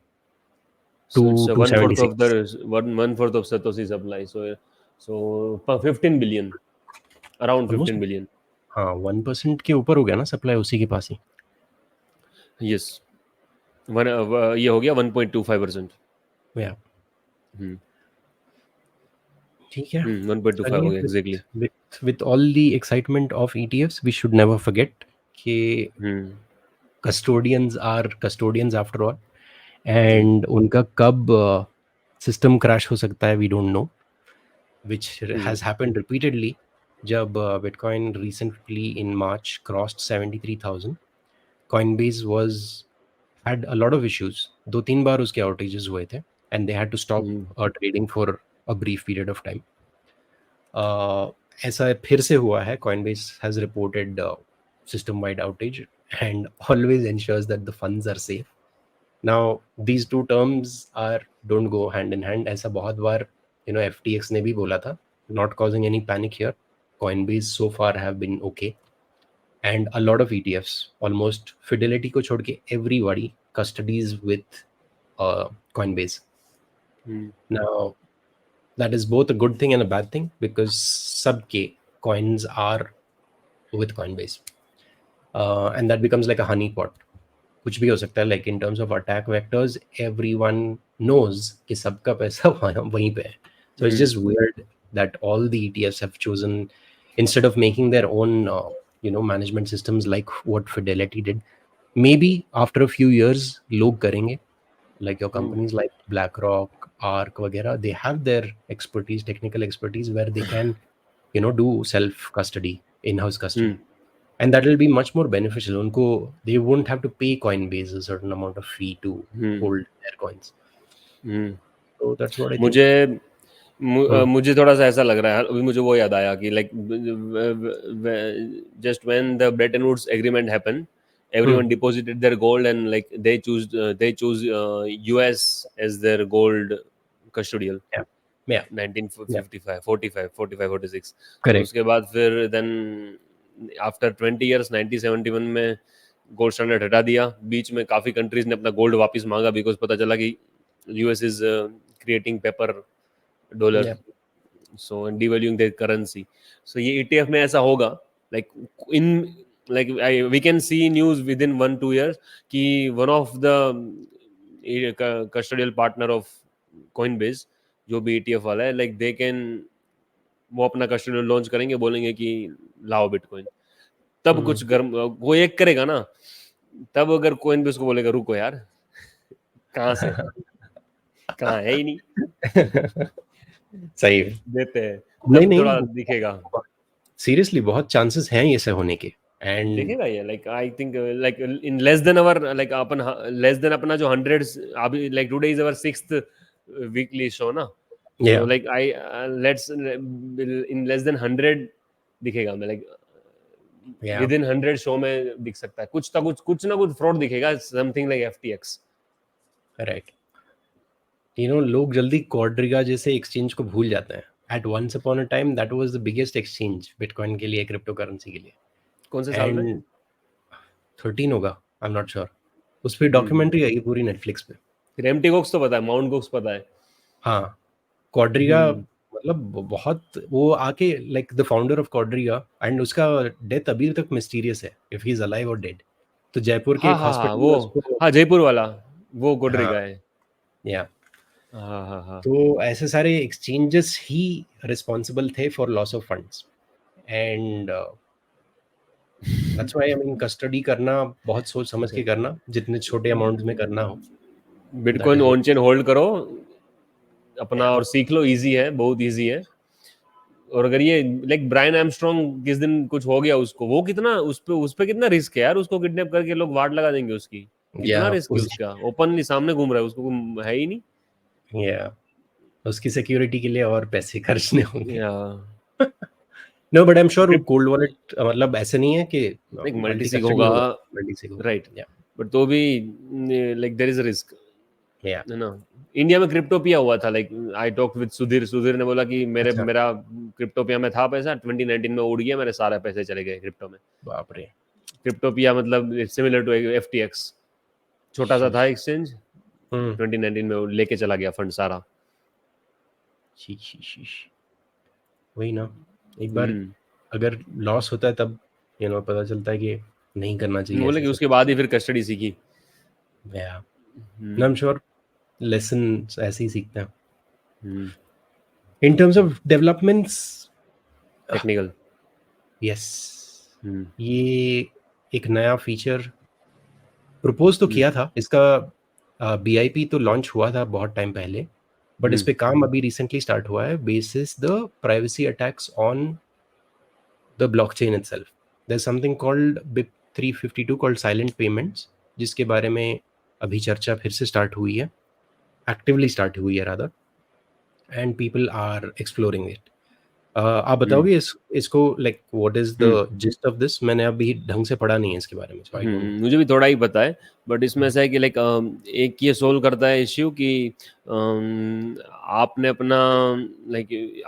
So it's a 1/4 of
276.
the 1/4 of Satoshi supply. So 15 billion, around
almost
15 billion.
हाँ 1% के ऊपर हो गया ना सप्लाई उसी के पास ही.
Yes, ये हो गया 1.25%.
या
हम्म
ठीक है.
1.25 हो
चलिए
गया exactly.
with all the excitement of ETFs, we should never forget कि custodians are custodians after all, and उनका कब सिस्टम क्रैश हो सकता है we don't know, which has happened repeatedly. जब Bitcoin recently in March crossed 73,000, Coinbase had a lot of issues. 2-3 बार उसके outages हुए थे and they had to stop trading for a brief period of time. ऐसा फिर से हुआ है. Coinbase has reported system-wide outage and always ensures that the funds are safe. Now, these two terms don't go hand in hand. ऐसा बहुत बार FTX ने भी बोला था. Not causing any panic here. Coinbase so far have been okay, and a lot of ETFs, almost Fidelity को छोड़ के everybody custodies with Coinbase. Now, that is both a good thing and a bad thing because सबके coins are with Coinbase, and that becomes like a honeypot. कुछ भी हो सकता है. Like in terms of attack vectors, everyone knows कि सबका पैसा वहीं पे है. So it's just weird that all the ETFs have chosen, instead of making their own management systems like what Fidelity did. Maybe after a few years लोग करेंगे, like your companies like BlackRock, ARK वगैरह, they have their expertise, technical expertise, where they can do self custody, in-house custody. And that will be much more beneficial. उनको they won't have to pay Coinbase a certain amount of fee to hold their coins. So that's what I think.
मुझे थोड़ा सा ऐसा लग रहा है. अभी मुझे वो याद आया कि like just when the Bretton Woods agreement happened, everyone deposited their gold and like they choose US as their gold custodial.
Yeah.
1955, 45, 46.
Correct.
उसके बाद फिर then after 20 years 1971 में गोल्ड स्टैंडर्ड हटा दिया. बीच में काफी कंट्रीज ने अपना गोल्ड वापस मांगा बिकॉज पता चला कि US is creating paper dollar, so devaluing their currency. So ये ईटीएफ में ऐसा होगा. We can see news within 1-2 years कि one of the custodial partner of Coinbase जो भी ईटीएफ वाला है, लाइक दे कैन, वो अपना कस्टोडियल लॉन्च करेंगे, बोलेंगे कि लाओ बिटकॉइन. तब कुछ गर्म वो एक करेगा ना, तब अगर कोइन भी उसको बोलेगा रुको यार कहाँ से कहाँ है ही नहीं
सही
देते हैं,
नहीं
थोड़ा दिखेगा.
सीरियसली बहुत चांसेस हैं ये से होने के. एंड
दिखेगा ये, like I think like in less than our, like अपन लेस देन अपना जो 100 अभी, like today is our 6th weekly show ना, so like I let's in less than 100 दिखेगा. मैं लाइक विद इन 100 शो में दिख सकता है कुछ ना कुछ फ्रॉड दिखेगा, समथिंग लाइक एफटीएक्स.
राइट. लोग जल्दी क्वाड्रिगा जैसे एक्सचेंज को भूल जाते हैं. At once upon a time that was the biggest exchange bitcoin के लिए, क्रिप्टो करेंसी के लिए.
कौन से साल में?
13 होगा, आई एम नॉट श्योर. उस पे डॉक्यूमेंट्री आई पूरी नेटफ्लिक्स पे.
एम्प्टी गोक्स तो पता है, माउंट गोक्स पता है.
हाँ, क्वाड्रिगा मतलब बहुत वो आके like the founder of Quadriga, and उसका डेथ अभी तक मिस्टीरियस है इफ ही इज अलाइव और डेड. तो जयपुर के एक हॉस्पिटल,
हाँ जयपुर वाला वो क्वाड्रिगा है.
या
हाँ.
तो ऐसे सारे एक्सचेंजेस ही रिस्पॉन्सिबल थे for loss of funds. And that's why I mean custody करना बहुत सोच समझ के करना, जितने छोटे अमाउंट्स में करना हो.
बिटकॉइन ऑन चेन होल्ड करो अपना और सीख लो, इजी है, बहुत इजी है. और अगर ये लाइक ब्रायन आर्मस्ट्रॉन्ग किस दिन कुछ हो गया उसको, वो कितना उस पे कितना रिस्क है यार. उसको किडनैप करके लोग वार्ड लगा देंगे उसकी, कितना रिस्क है उसका. ओपनली सामने घूम रहा है, उसको है ही नहीं.
उसकी सिक्योरिटी के लिए और पैसे खर्चने होंगे. No but I am sure cold wallet मतलब ऐसे नहीं है कि
मल्टीसिग होगा, राइट. बट तो भी like there is a risk है ना. इंडिया में क्रिप्टोपिया हुआ था, like I talk with Sudhir ने बोला कि मेरा क्रिप्टोपिया में था पैसा, 2019 में उड़ गया, मेरे सारे पैसे चले गए क्रिप्टो में.
बाप रे.
क्रिप्टोपिया मतलब सिमिलर टू एफटीएक्स, छोटा सा था एक्सचेंज, 2019 में लेके चला गया फंड सारा.
वही ना, एक बार अगर लॉस होता है तब पता चलता है कि नहीं करना चाहिए.
बोले कि उसके बाद ही फिर कस्टडी सीखी.
आई एम श्योर लेसन ऐसे ही सीखते हैं. इन terms of developments
technical,
yes, ये एक नया फीचर प्रपोज तो किया था. इसका बीआईपी तो लॉन्च हुआ था बहुत टाइम पहले, बट इस पे काम अभी रिसेंटली स्टार्ट हुआ है basis the privacy attacks on the blockchain itself. There is something called BIP 352 called silent payments, जिसके बारे में अभी चर्चा फिर से स्टार्ट हुई है, एक्टिवली स्टार्ट हुई है rather, and people are exploring it. आप बताओगे इसको like what is the gist of this? मैंने अभी ढंग से पढ़ा नहीं है इसके बारे में, सो आई डोंट नो।
मुझे भी थोड़ा ही पता है, बट इसमें ऐसा है कि लाइक एक ये सोल्व करता है इश्यू कि आपने अपना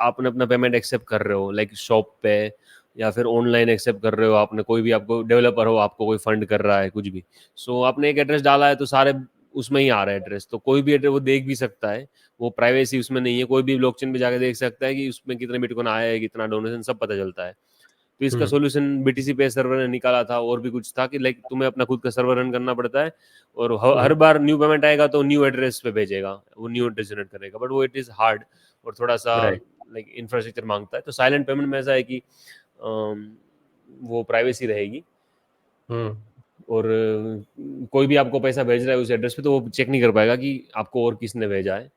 आपने अपना पेमेंट एक्सेप्ट कर रहे हो लाइक शॉप पे, या फिर ऑनलाइन एक्सेप्ट कर रहे हो, आपने कोई भी, आपको डेवलपर हो, आपको कोई फंड कर रहा है कुछ भी, सो आपने एक एड्रेस डाला है तो सारे उसमें ही आ रहा है एड्रेस, तो कोई भी एड्रेस वो देख भी सकता है, वो प्राइवेसी उसमें नहीं है, कोई भी ब्लॉकचेन पे जाकर देख सकता है कि उसमें कितने बिटकॉइन आया है, कितना डोनेशन, सब पता चलता है। तो इसका सॉल्यूशन बीटीसी पे सर्वर ने निकाला था, और भी कुछ था कि लाइक तुम्हें अपना खुद का सर्वर रन करना पड़ता है, और हर बार न्यू पेमेंट आएगा तो न्यू एड्रेस पे भेजेगा, वो न्यू एड्रेस जनरेट करेगा, बट वो इट इज हार्ड और थोड़ा सा
राइट।
लाइक इंफ्रास्ट्रक्चर मांगता है। तो साइलेंट पेमेंट में ऐसा है कि वो प्राइवेसी रहेगी, और कोई भी आपको पैसा भेज रहा है उस एड्रेस पे तो वो चेक नहीं कर पाएगा कि आपको और किसने भेजा है।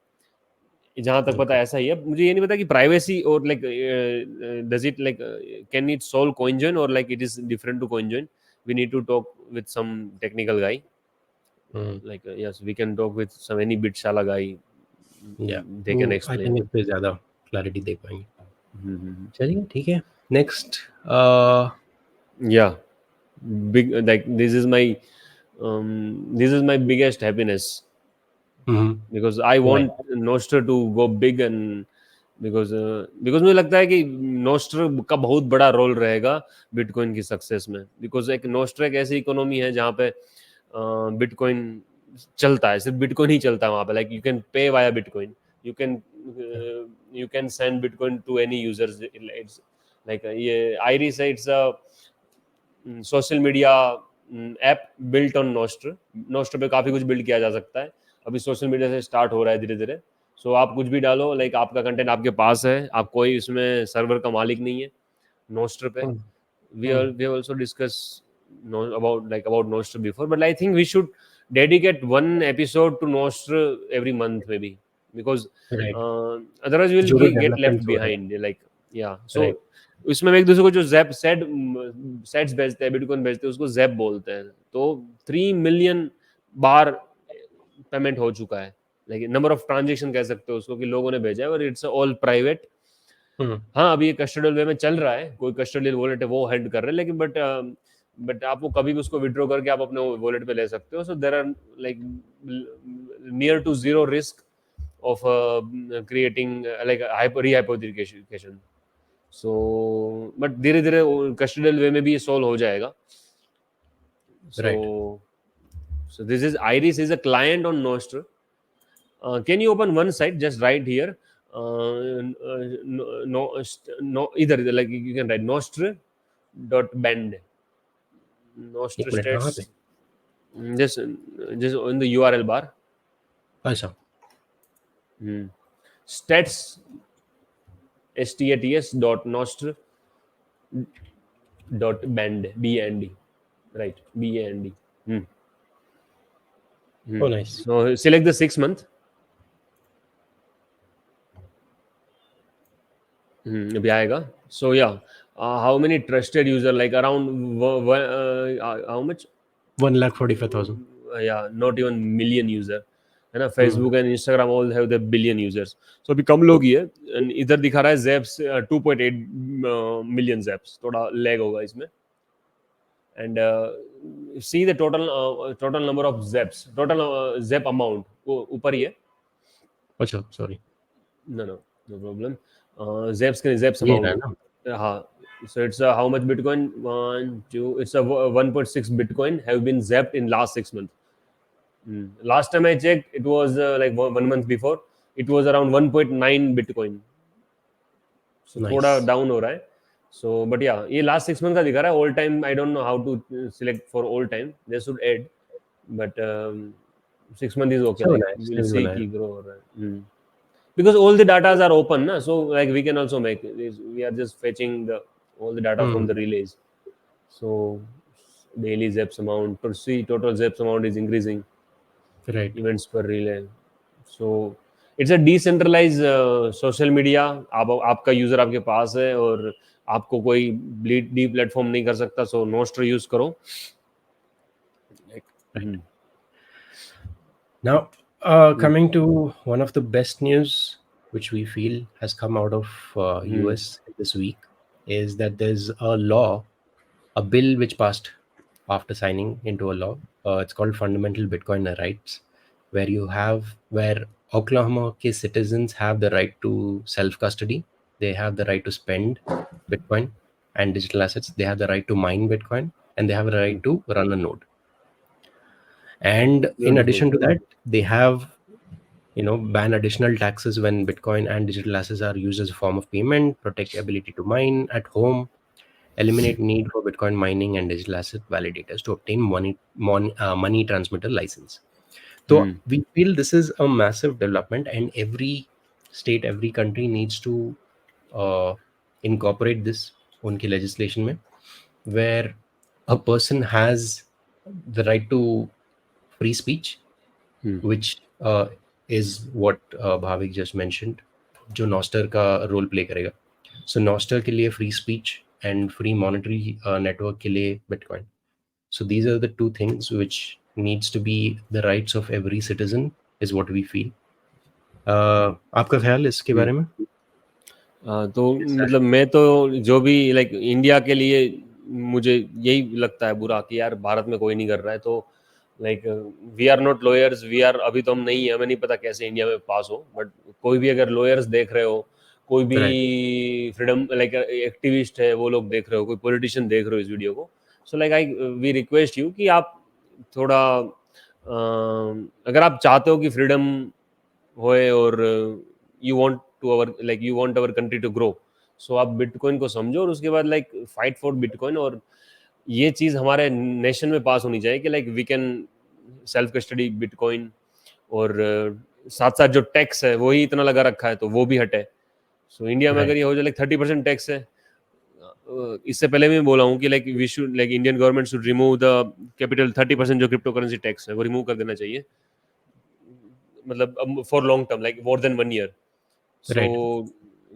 जहां तक पता है ऐसा ही है, मुझे ये नहीं पता कि प्राइवेसी और like does it like can it solve CoinJoin और like it is different to CoinJoin। We need to talk with some technical guy, like yes, we can talk with some any Bitshala guy, they can
वो आई
explain.
Think इस पे ज्यादा clarity दे पाएंगे।
हम्म।
चलिए ठीक है, next.
Yeah, big like this is my biggest happiness, because I want Nostr to go big, and because मुझे लगता है कि नोस्टर का बहुत बड़ा रोल रहेगा बिटकॉइन की सक्सेस में, बिकॉज एक नोस्टर एक ऐसी इकोनॉमी है जहाँ पे बिटकॉइन चलता है, सिर्फ बिटकॉइन ही चलता है वहाँ पे, like you can pay via Bitcoin, you can send Bitcoin to any users, like ये आइरिस है, it's a social media app built on Nostr. Nostr पे काफ़ी कुछ बिल्ड किया जा सकता है, अभी सोशल मीडिया से स्टार्ट हो रहा है धीरे धीरे। सो आप कुछ भी डालो, लाइक आपका कंटेंट आपके पास है, आप कोई उसमें सर्वर का मालिक नहीं है नोस्टर पे। we have also discussed about Nostr before, but I think we should dedicate one episode to Nostr every month maybe, because otherwise we'll
जो भी
get left
डेवलपमेंट हो रहे
behind, like yeah, so इसमें हम एक दूसरे को जो जैप सेट्स भेजते हैं, बिटकॉइन भेजते हैं, उसको जैप बोलते हैं। तो 3 मिलियन बार पेमेंट हो चुका है, लाइक नंबर ऑफ ट्रांजेक्शन कह सकते हो उसको, कि लोगों ने भेजा है, और इट्स ऑल प्राइवेट। हाँ, अभी ये कस्टोडियल वे में चल रहा है, कोई कस्टोडियल वॉलेट है वो हेल्ड कर रहे हैं, लेकिन बट आपको कभी भी उसको विड्रॉ करके आप अपने वॉलेट पे ले सकते हो। So there are like near to zero risk of creating like hypothecation. So but धीरे धीरे कस्टोडियल वे में भी ये सॉल्व हो जाएगा। So this is Iris is a client on Nostr. Can you open one site, just write here no either, like you can write nostr.band, nostr stats, just in the URL bar,
अच्छा
stats stats.nostr .band band, right, band.
Oh nice.
So select the 6 month. अभी आएगा। So या how many trusted user, like around how much
1,45,000।
या not even million user, है ना। Facebook and Instagram all have the billion users. So अभी कम लोग ही है, एंड इधर दिखा रहा है ज़ैप्स 2.8 मिलियन ज़ैप्स, थोड़ा लैग होगा इसमें। And see the total number of zaps, total zap amount वो ऊपर ही है।
अच्छा sorry,
no problem. Zaps amount, हाँ। So it's how much Bitcoin? It's a 1.6 Bitcoin have been zapped in last 6 months. Last time I checked, it was like 1 month before, it was around 1.9 Bitcoin. So
nice.
थोड़ा down हो रहा है। So but yeah, ये last 6 months का दिखा रहा है। All time I don't know how to select for all time. They should add, but 6 months is okay. Like we'll see कि grow हो रहा है। Because all the datas are open, na? So like we can also make this, we are just fetching all the data from the relays. So daily ZEPs amount, to see total ZEPs amount is increasing,
right,
events per relay. So it's a decentralized social media। आपका user आपके पास है और आपको कोई D platform नहीं कर सकता, सो Nostr use करो।
Now coming to one of the best news, which we feel has come out of US this week, is that there's a bill which passed after signing into a law. It's called Fundamental Bitcoin Rights, where Oklahoma ke citizens have the right to self custody. They have the right to spend Bitcoin and digital assets. They have the right to mine Bitcoin, and they have the right to run a node. And in
Beautiful.
addition to that, they have, ban additional taxes when Bitcoin and digital assets are used as a form of payment, protect ability to mine at home, eliminate need for Bitcoin mining and digital asset validators to obtain money transmitter license. So we feel this is a massive development, and every state, every country needs to incorporate this उनकी legislation में, where a person has the right to free speech, which is what Bhavik just mentioned, जो Nostr का role play करेगा. So Nostr के लिए free speech and free monetary network के लिए Bitcoin. So these are the two things which needs to be the rights of every citizen, is what we feel. आपका ख्याल इसके बारे में?
तो मतलब मैं तो जो भी लाइक इंडिया के लिए मुझे यही लगता है बुरा कि यार भारत में कोई नहीं कर रहा है, तो like we are not lawyers, we are अभी तो हम नहीं है, हमें नहीं पता कैसे इंडिया में पास हो, बट कोई भी अगर लॉयर्स देख रहे हो, कोई भी फ्रीडम लाइक एक्टिविस्ट है वो लोग देख रहे हो, कोई पॉलिटिशियन देख रहे हो इस वीडियो को, so like I we request you कि आप थोड़ा अगर आप चाहते हो कि फ्रीडम होए और you want to our like you want our country to grow, so आप बिटकॉइन को समझो और उसके बाद लाइक फाइट फॉर बिटकॉइन, और ये चीज़ हमारे नेशन में पास होनी चाहिए कि like we can self custody bitcoin, और साथ साथ जो टैक्स है वही इतना लगा रखा है तो वो भी हटे. सो इंडिया में अगर ये हो जाए लाइक 30% टैक्स है, इससे पहले मैं बोला हूँ कि like we should like Indian government should remove the capital 30% जो क्रिप्टो करेंसी टैक्स है वो रिमूव कर देना चाहिए, मतलब for long term like more than 1 year. So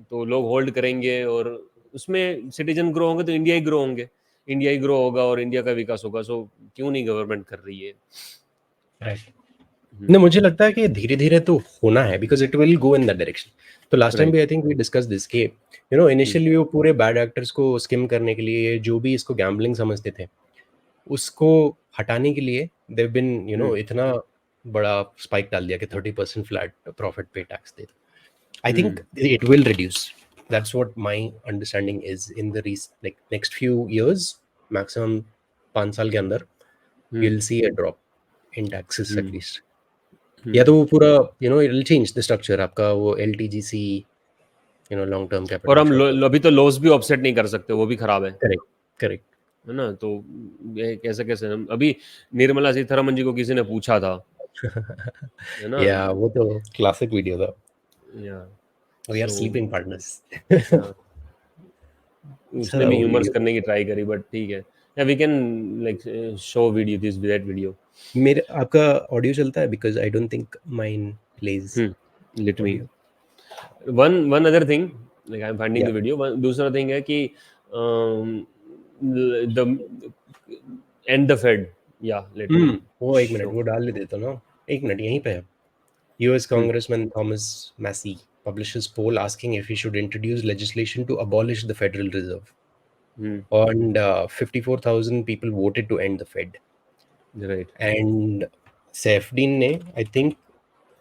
तो लोग होल्ड करेंगे और उसमें सिटीजन ग्रो होंगे तो इंडिया ही ग्रो होंगे, इंडिया ही ग्रो होगा और इंडिया का विकास होगा. सो क्यों नहीं गवर्नमेंट कर रही है?
राइट. नहीं, मुझे लगता है कि धीरे धीरे तो होना है, because it will go in that direction. तो लास्ट टाइम भी I think we discuss this के इनिशियली वो पूरे बैड एक्टर्स को स्किम करने के लिए, जो भी इसको गैम्बलिंग समझते थे, उसको हटाने के लिए देव बिन इतना बड़ा स्पाइक डाल दिया कि 30% फ्लैट प्रॉफिट पे tax they. I think it will reduce. That's what my understanding is in the like next few years, maximum 5 साल के अंदर you will see a drop in taxes at least. या तो वो पूरा it will change the structure आपका, वो LTGC long term capital.
और हम अभी तो लॉस भी ऑफसेट नहीं कर सकते, वो भी खराब है.
करेक्ट
है ना? तो ये कैसे अभी निर्मला सीतारमन जी को किसी ने पूछा था, है ना?
या वो तो क्लासिक वीडियो था.
या
वी आर स्लीपिंग पार्टनर्स.
उसने भी ह्यूमर्स करने की ट्राई करी, बट ठीक है. या we can like show video this that video.
मेरे आपका ऑडियो चलता है? Because I don't think mine plays.
Let me one other thing, like I am finding the video. दूसरा थिंग है कि द एंड द फेड. या let me
वो एक मिनट वो डाल देता ना, एक मिनट यहीं पे है. US Congressman Thomas Massey publishes poll asking if he should introduce legislation to abolish the Federal Reserve. And 54,000 people voted to end the Fed.
Right.
And Saifedean ने I think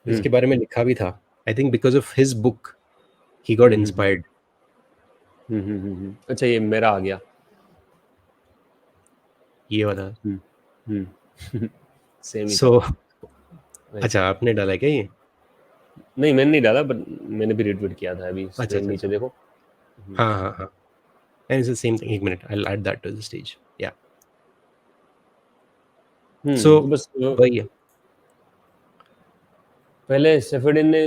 इसके बारे में लिखा भी था. I think because of his book he got inspired.
अच्छा, ये मेरा आ गया,
ये वाला.
सेम.
So अच्छा, आपने डाला क्या ये?
नहीं, मैंने नहीं डाला, बट मैंने भी रिट्वीट किया था अभी. अच्छा, नीचे देखो.
हाँ. And it's the same thing. एक minute, I'll add that to the stage. Yeah. So
बस
वही है.
पहले सेफेडिन ने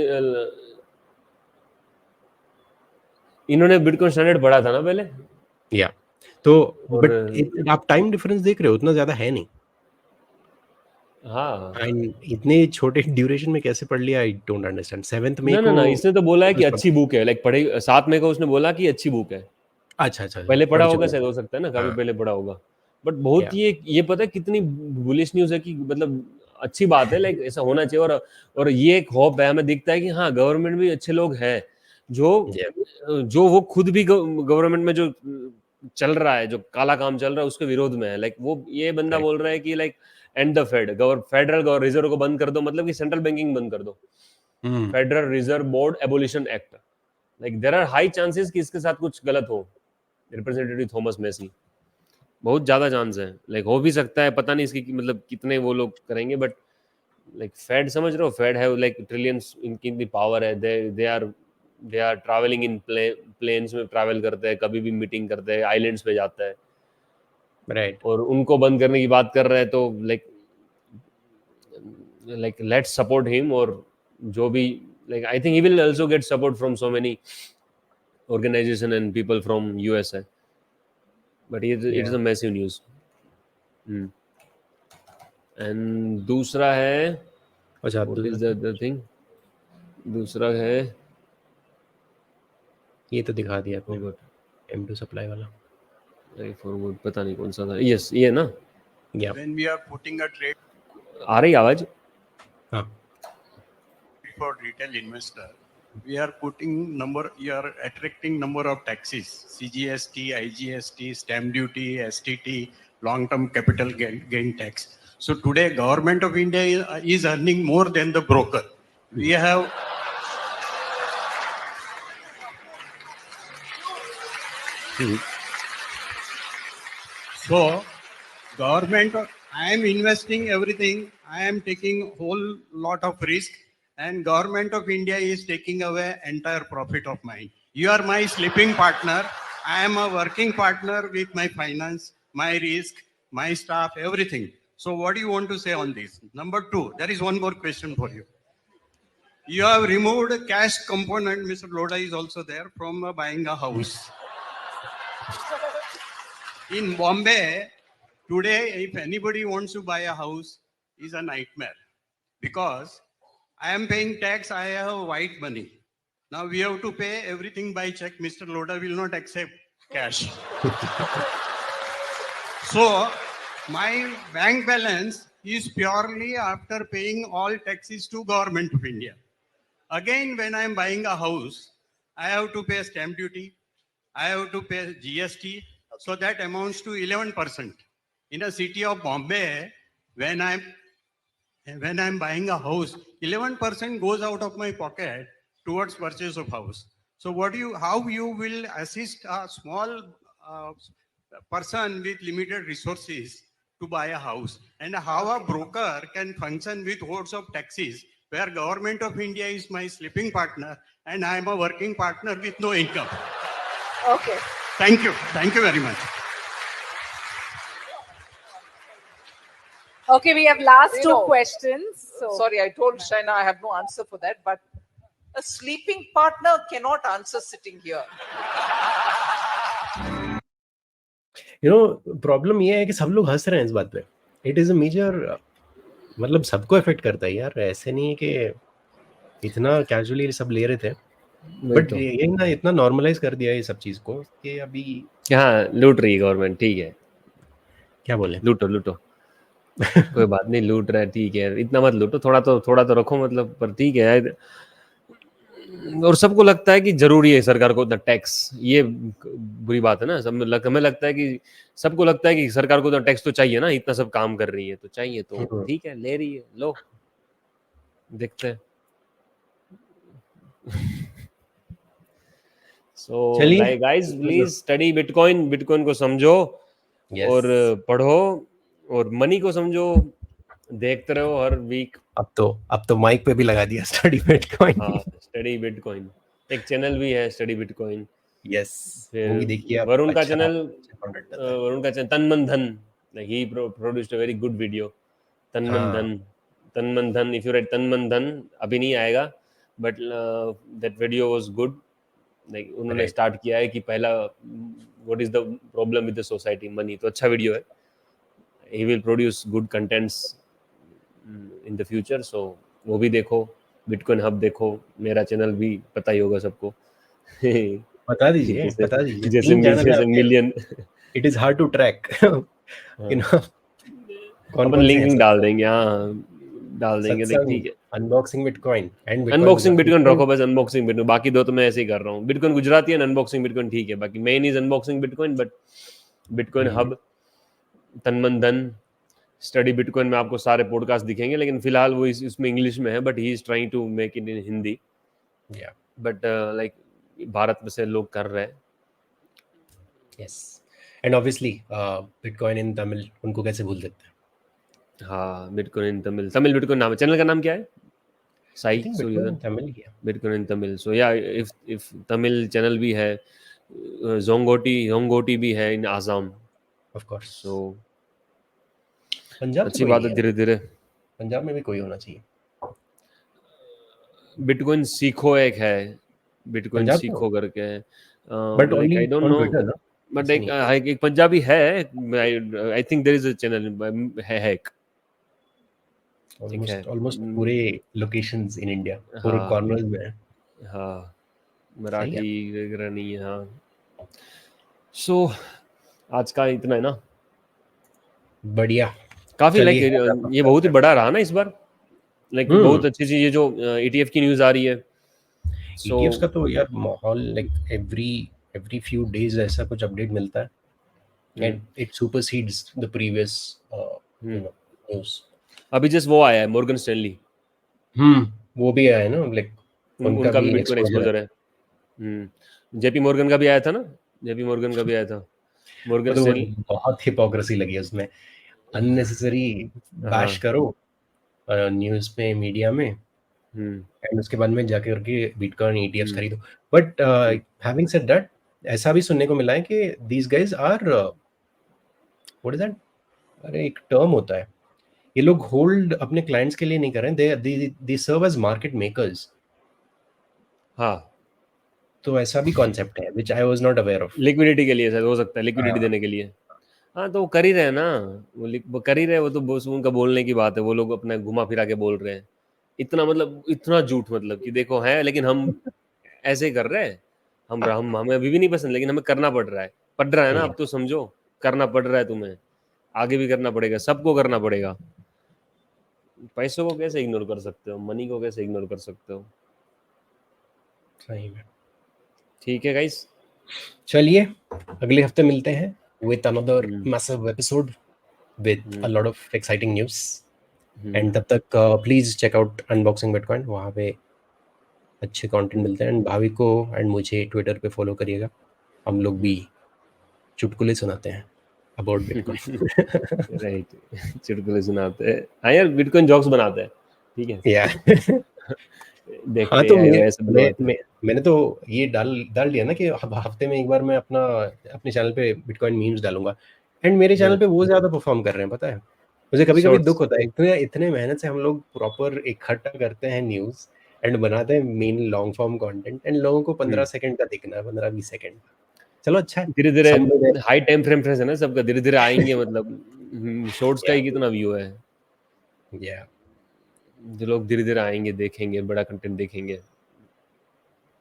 इन्होंने बिटकॉइन स्टैंडर्ड बढ़ा था ना पहले.
या तो बट आप टाइम डिफरेंस देख रहे हो, उतना ज्यादा है नहीं.
हाँ,
इतने छोटे ड्यूरेशन में कैसे पढ़ लिया? I don't understand. 7th मई को
ना इसने तो बोला है कि अच्छी बुक है, लाइक पढ़े. 7 मई को उसने बोला कि अच्छी बुक है.
अच्छा
पहले पढ़ा होगा शायद, हो सकता है ना, काफी पहले पढ़ा होगा. बट बहुत ये पता है कितनी बुलिश न्यूज है कि मतलब अच्छी बात है, लाइक ऐसा होना चाहिए। और ये एक होप है, हमें दिखता है कि हाँ गवर्नमेंट भी अच्छे लोग हैं जो वो खुद भी गवर्नमेंट में जो चल रहा है, जो काला काम चल रहा है उसके विरोध में है। लाइक वो ये बंदा बोल रहा है कि like end the Fed, Federal Reserve को बंद कर दो, मतलब कि सेंट्रल बैंकिंग बंद कर दो, Federal Reserve Board Abolition Act. Like there are high chances कि इसके साथ कुछ गलत हो। रिप्रेजेंटेटिव थॉमस मेसी, बहुत ज्यादा चांस है, लाइक हो भी सकता है, पता नहीं इसकी मतलब कितने वो लोग करेंगे, बट लाइक फेड, समझ रहे हो, फेड है लाइक ट्रिलियंस, इनकी भी पावर है, they are travelling in planes में ट्रैवल करते हैं, कभी भी मीटिंग करते हैं, आइलैंड्स पे जाता है,
राइट।
और उनको बंद करने की बात कर रहे हैं, तो लाइक लेट्स सपोर्ट हिम। और जो भी, like I think he will also get support from so many organization and people from USA, but it is a massive news. And दूसरा है, what is the other thing? दूसरा है,
ये तो दिखा दिया आपने, M2 सप्लाई वाला,
I forgot, पता नहीं कौन सा था। yes, ये ना,
when we are putting a trade
आ रही आवाज?
हाँ,
for retail investor, we are attracting number of taxes, CGST, IGST, stamp duty, STT, long-term capital gain tax. So today government of India is earning more than the broker. We have so government, I am investing everything, I am taking whole lot of risk, and government of India is taking away entire profit of mine. You are my sleeping partner. I am a working partner with my finance, my risk, my staff, everything. So what do you want to say on this? Number two, there is one more question for you. You have removed cash component, Mr. Lodha is also there, from buying a house. In Bombay, today, if anybody wants to buy a house, is a nightmare, because I am paying tax, I have white money. Now we have to pay everything by check. Mr. Lodha will not accept cash. So my bank balance is purely after paying all taxes to government of India. Again, when I am buying a house, I have to pay stamp duty, I have to pay GST, so that amounts to 11%. In a city of Bombay, when I'm buying a house, 11% goes out of my pocket towards purchase of house. So how you will assist a small person with limited resources to buy a house, and how a broker can function with hordes of taxes, where government of India is my sleeping partner and I am a working partner with no income.
Okay.
Thank you very much.
Okay, we have last two questions. So.
Sorry, I told Shaina I have no answer for that, but a sleeping partner cannot answer sitting here.
Problem ये है कि सब लोग हंस रहे हैं इस बात पे। इट इज अ मेजर, मतलब सबको इफेक्ट करता है यार, ऐसे नहीं है कि इतना कैजुअली सब ले रहे थे, बट ये ना इतना नॉर्मलाइज कर दिया ये सब चीज को कि अभी
हाँ लूट रही है गवर्नमेंट, ठीक है,
क्या बोले,
लूटो कोई बात नहीं, लूट रहा है, ठीक है, इतना मत लूटो, थोड़ा तो रखो, मतलब, पर ठीक है। और सबको लगता है कि जरूरी है सरकार को उतना टैक्स, ये बुरी बात है ना। हमें लगता है कि सबको लगता है कि सरकार को उतना टैक्स तो चाहिए ना, इतना सब काम कर रही है तो चाहिए, तो ठीक है, ले रही है, लो देखते हैं। So guys, please study bitcoin को समझो, और पढ़ो, और मनी को समझो, देखते रहो हर वीक।
अब तो माइक पे भी लगा दिया स्टडी बिटकॉइन।
हाँ, स्टडी बिटकॉइन, एक चैनल भी है स्टडी बिटकॉइन।
यस, वो भी देखिए।
वरुण का channel Tan Man Dhan, he produced a very good video, Tan Man धन। इफ यू राइट तन मन धन, अभी नहीं आएगा, but that video was good. Like उन्होंने स्टार्ट किया है कि पहला what is the problem with the society, money, तो अच्छा वीडियो है। He will produce good contents in the future, so वो भी देखो। बिटकॉइन हब देखो, मेरा चैनल भी पता ही होगा सबको।
बता दीजिए
जैसे million,
it is hard to track, अपन
लिंक डाल देंगे। हाँ, डाल देंगे, देख ठीक है।
Unboxing Bitcoin and
Unboxing Bitcoin रखो बस, अनबॉक्सिंग बिटकॉइन, बाकी दो तो मैं ऐसे ही कर रहा हूँ। बिटकॉइन गुजराती है, अनबॉक्सिंग बिटकॉइन ठीक है, बाकी main is unboxing bitcoin. But bitcoin hub, तन मन धन, स्टडी बिटकॉइन में आपको सारे पॉडकास्ट दिखेंगे, लेकिन फिलहाल वो इसमें इंग्लिश में है, but he is trying to make it in Hindi.
या
बट लाइक भारत में से लोग कर रहे हैं।
यस, एंड ऑब्वियसली बिटकॉइन इन तमिल, उनको कैसे भूल सकते हैं।
हाँ, बिटकॉइन इन तमिल, तमिल बिटकॉइन नाम है, चैनल का नाम क्या है?
आई
साई
थिंक
सूर्यधन,
बिटकॉइन तमिल ही है।
बिटकॉइन इन तमिल। सो या इफ तमिल चैनल भी है, जोंगोटी भी है in Assam.
Of course.
So
Punjab तो
अच्छी
कोई
बात
नहीं
है,
है,
धीरे धीरे।
पंजाब में भी कोई होना चाहिए।
बिटकॉइन सीखो एक है, बिटकॉइन
पंजाब में
सीखो करके है,
but
like
only
I don't
on
know,
Twitter ना,
बट
ऐसे नहीं है।
एक पंजाबी है, I think there is a channel है एक, ठीक है।
ऑलमोस्ट पूरे लोकेशंस इन इंडिया, पूरे
हाँ
कॉर्नर्स में है।
हाँ,
सही है।
मराठी वगैरह नहीं है। हाँ, सो आज का इतना है ना,
बढ़िया।
काफी लाइक
चलिए
ये बहुत ही बड़ा रहा ना इस बार, लाइक बहुत अच्छी चीज, ये जो ETF की न्यूज आ रही है। सो
ETFs का तो यार माहौल, लाइक एवरी फ्यू डेज ऐसा कुछ अपडेट मिलता है, and it supersedes the previous news.
अभी जस्ट वो आया है मॉर्गन स्टैनली,
वो भी आया है ना, लाइक उनका
उनका भी
भी
बिटकॉइन
एक्सपोजर
एक्सपोजर है। जेपी मॉर्गन का भी आया था ना, जेपी मॉर्गन का भी आया था, मॉर्गन
है। तो
स्टैनली।
बहुत हिपोक्रेसी लगी है उसमें, अननेसेसरी बैश
हाँ।
करो न्यूज़ पे, मीडिया में,
हम्म
एंड उसके बाद में जाके करके बिटकॉइन ETFs
हम्म,
खरीदो। बट हैविंग सेड दैट, ऐसा भी सुनने को मिला है कि these guys are, what is that, अरे एक टर्म होता है, ये लोग होल्ड अपने क्लाइंट्स के लिए नहीं कर रहे हैं, दे सर्व एज मार्केट मेकर्स।
हाँ,
तो ऐसा भी कॉन्सेप्ट है which I was not aware of.
Liquidity के लिए शायद हो सकता है, लिक्विडिटी
हाँ,
देने के लिए। हाँ, तो वो कर ही रहे हैं ना, वो कर ही रहे हैं, वो तो बस उनका बोलने की बात है, वो लोग अपना घुमा फिरा के बोल रहे हैं। इतना मतलब इतना झूठ, मतलब कि देखो है, लेकिन हम ऐसे ही कर रहे हैं। हम हमें अभी भी नहीं पसंद, लेकिन हमें करना पड़ रहा है ना, अब तो समझो, करना पड़ रहा है तुम्हें, आगे भी करना पड़ेगा, सबको करना पड़ेगा। पैसों को कैसे इग्नोर कर सकते हो, मनी को कैसे इग्नोर कर सकते हो?
सही में।
ठीक है गाइस,
चलिए अगले हफ्ते मिलते हैं with another
hmm
massive episode with a
hmm
lot of exciting news,
hmm,
and तब तक please check out Unboxing Bitcoin, वहाँ पे अच्छे कंटेंट मिलते हैं। एंड भाभी को एंड मुझे ट्विटर पे फॉलो करिएगा, हम लोग भी चुटकुले सुनाते हैं अबाउट बिटकॉइन।
राइट। चुटकुले सुनाते हैं, हाँ यार, बिटकॉइन जॉक्स बनाते हैं, ठीक है।
या हाँ,
देखते
तो
हैं ऐसे बनवाते हैं।
मैंने तो ये डाल डाल दिया ना कि हफ्ते में एक बार मैं अपने चैनल पे बिटकॉइन मीम्स डालूंगा, एंड मेरे चैनल पे वो ज्यादा परफॉर्म कर रहे हैं, पता है। मुझे कभी कभी दुख
शॉर्ट्स,
होता है, इतने इतने मेहनत से हम लोग प्रॉपर इकट्ठा करते हैं न्यूज एंड बनाते हैं main long form content, and लोगों को 15 सेकंड का दिखना है, 15-20 सेकंड का। चलो अच्छा है,
धीरे धीरे
सब लोग
हाई टाइम फ्रेम है ना सबका, धीरे धीरे आएंगे, मतलब शॉर्ट्स का
या
ही कितना व्यू है,
या
जो लोग धीरे धीरे आएंगे, देखेंगे, बड़ा कंटेंट देखेंगे।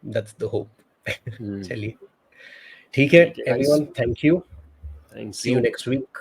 That's the hope.
हम्म,
चलिए ठीक है
ठीक है guys,
everyone, thank you,
thank
see you
you.
Next week.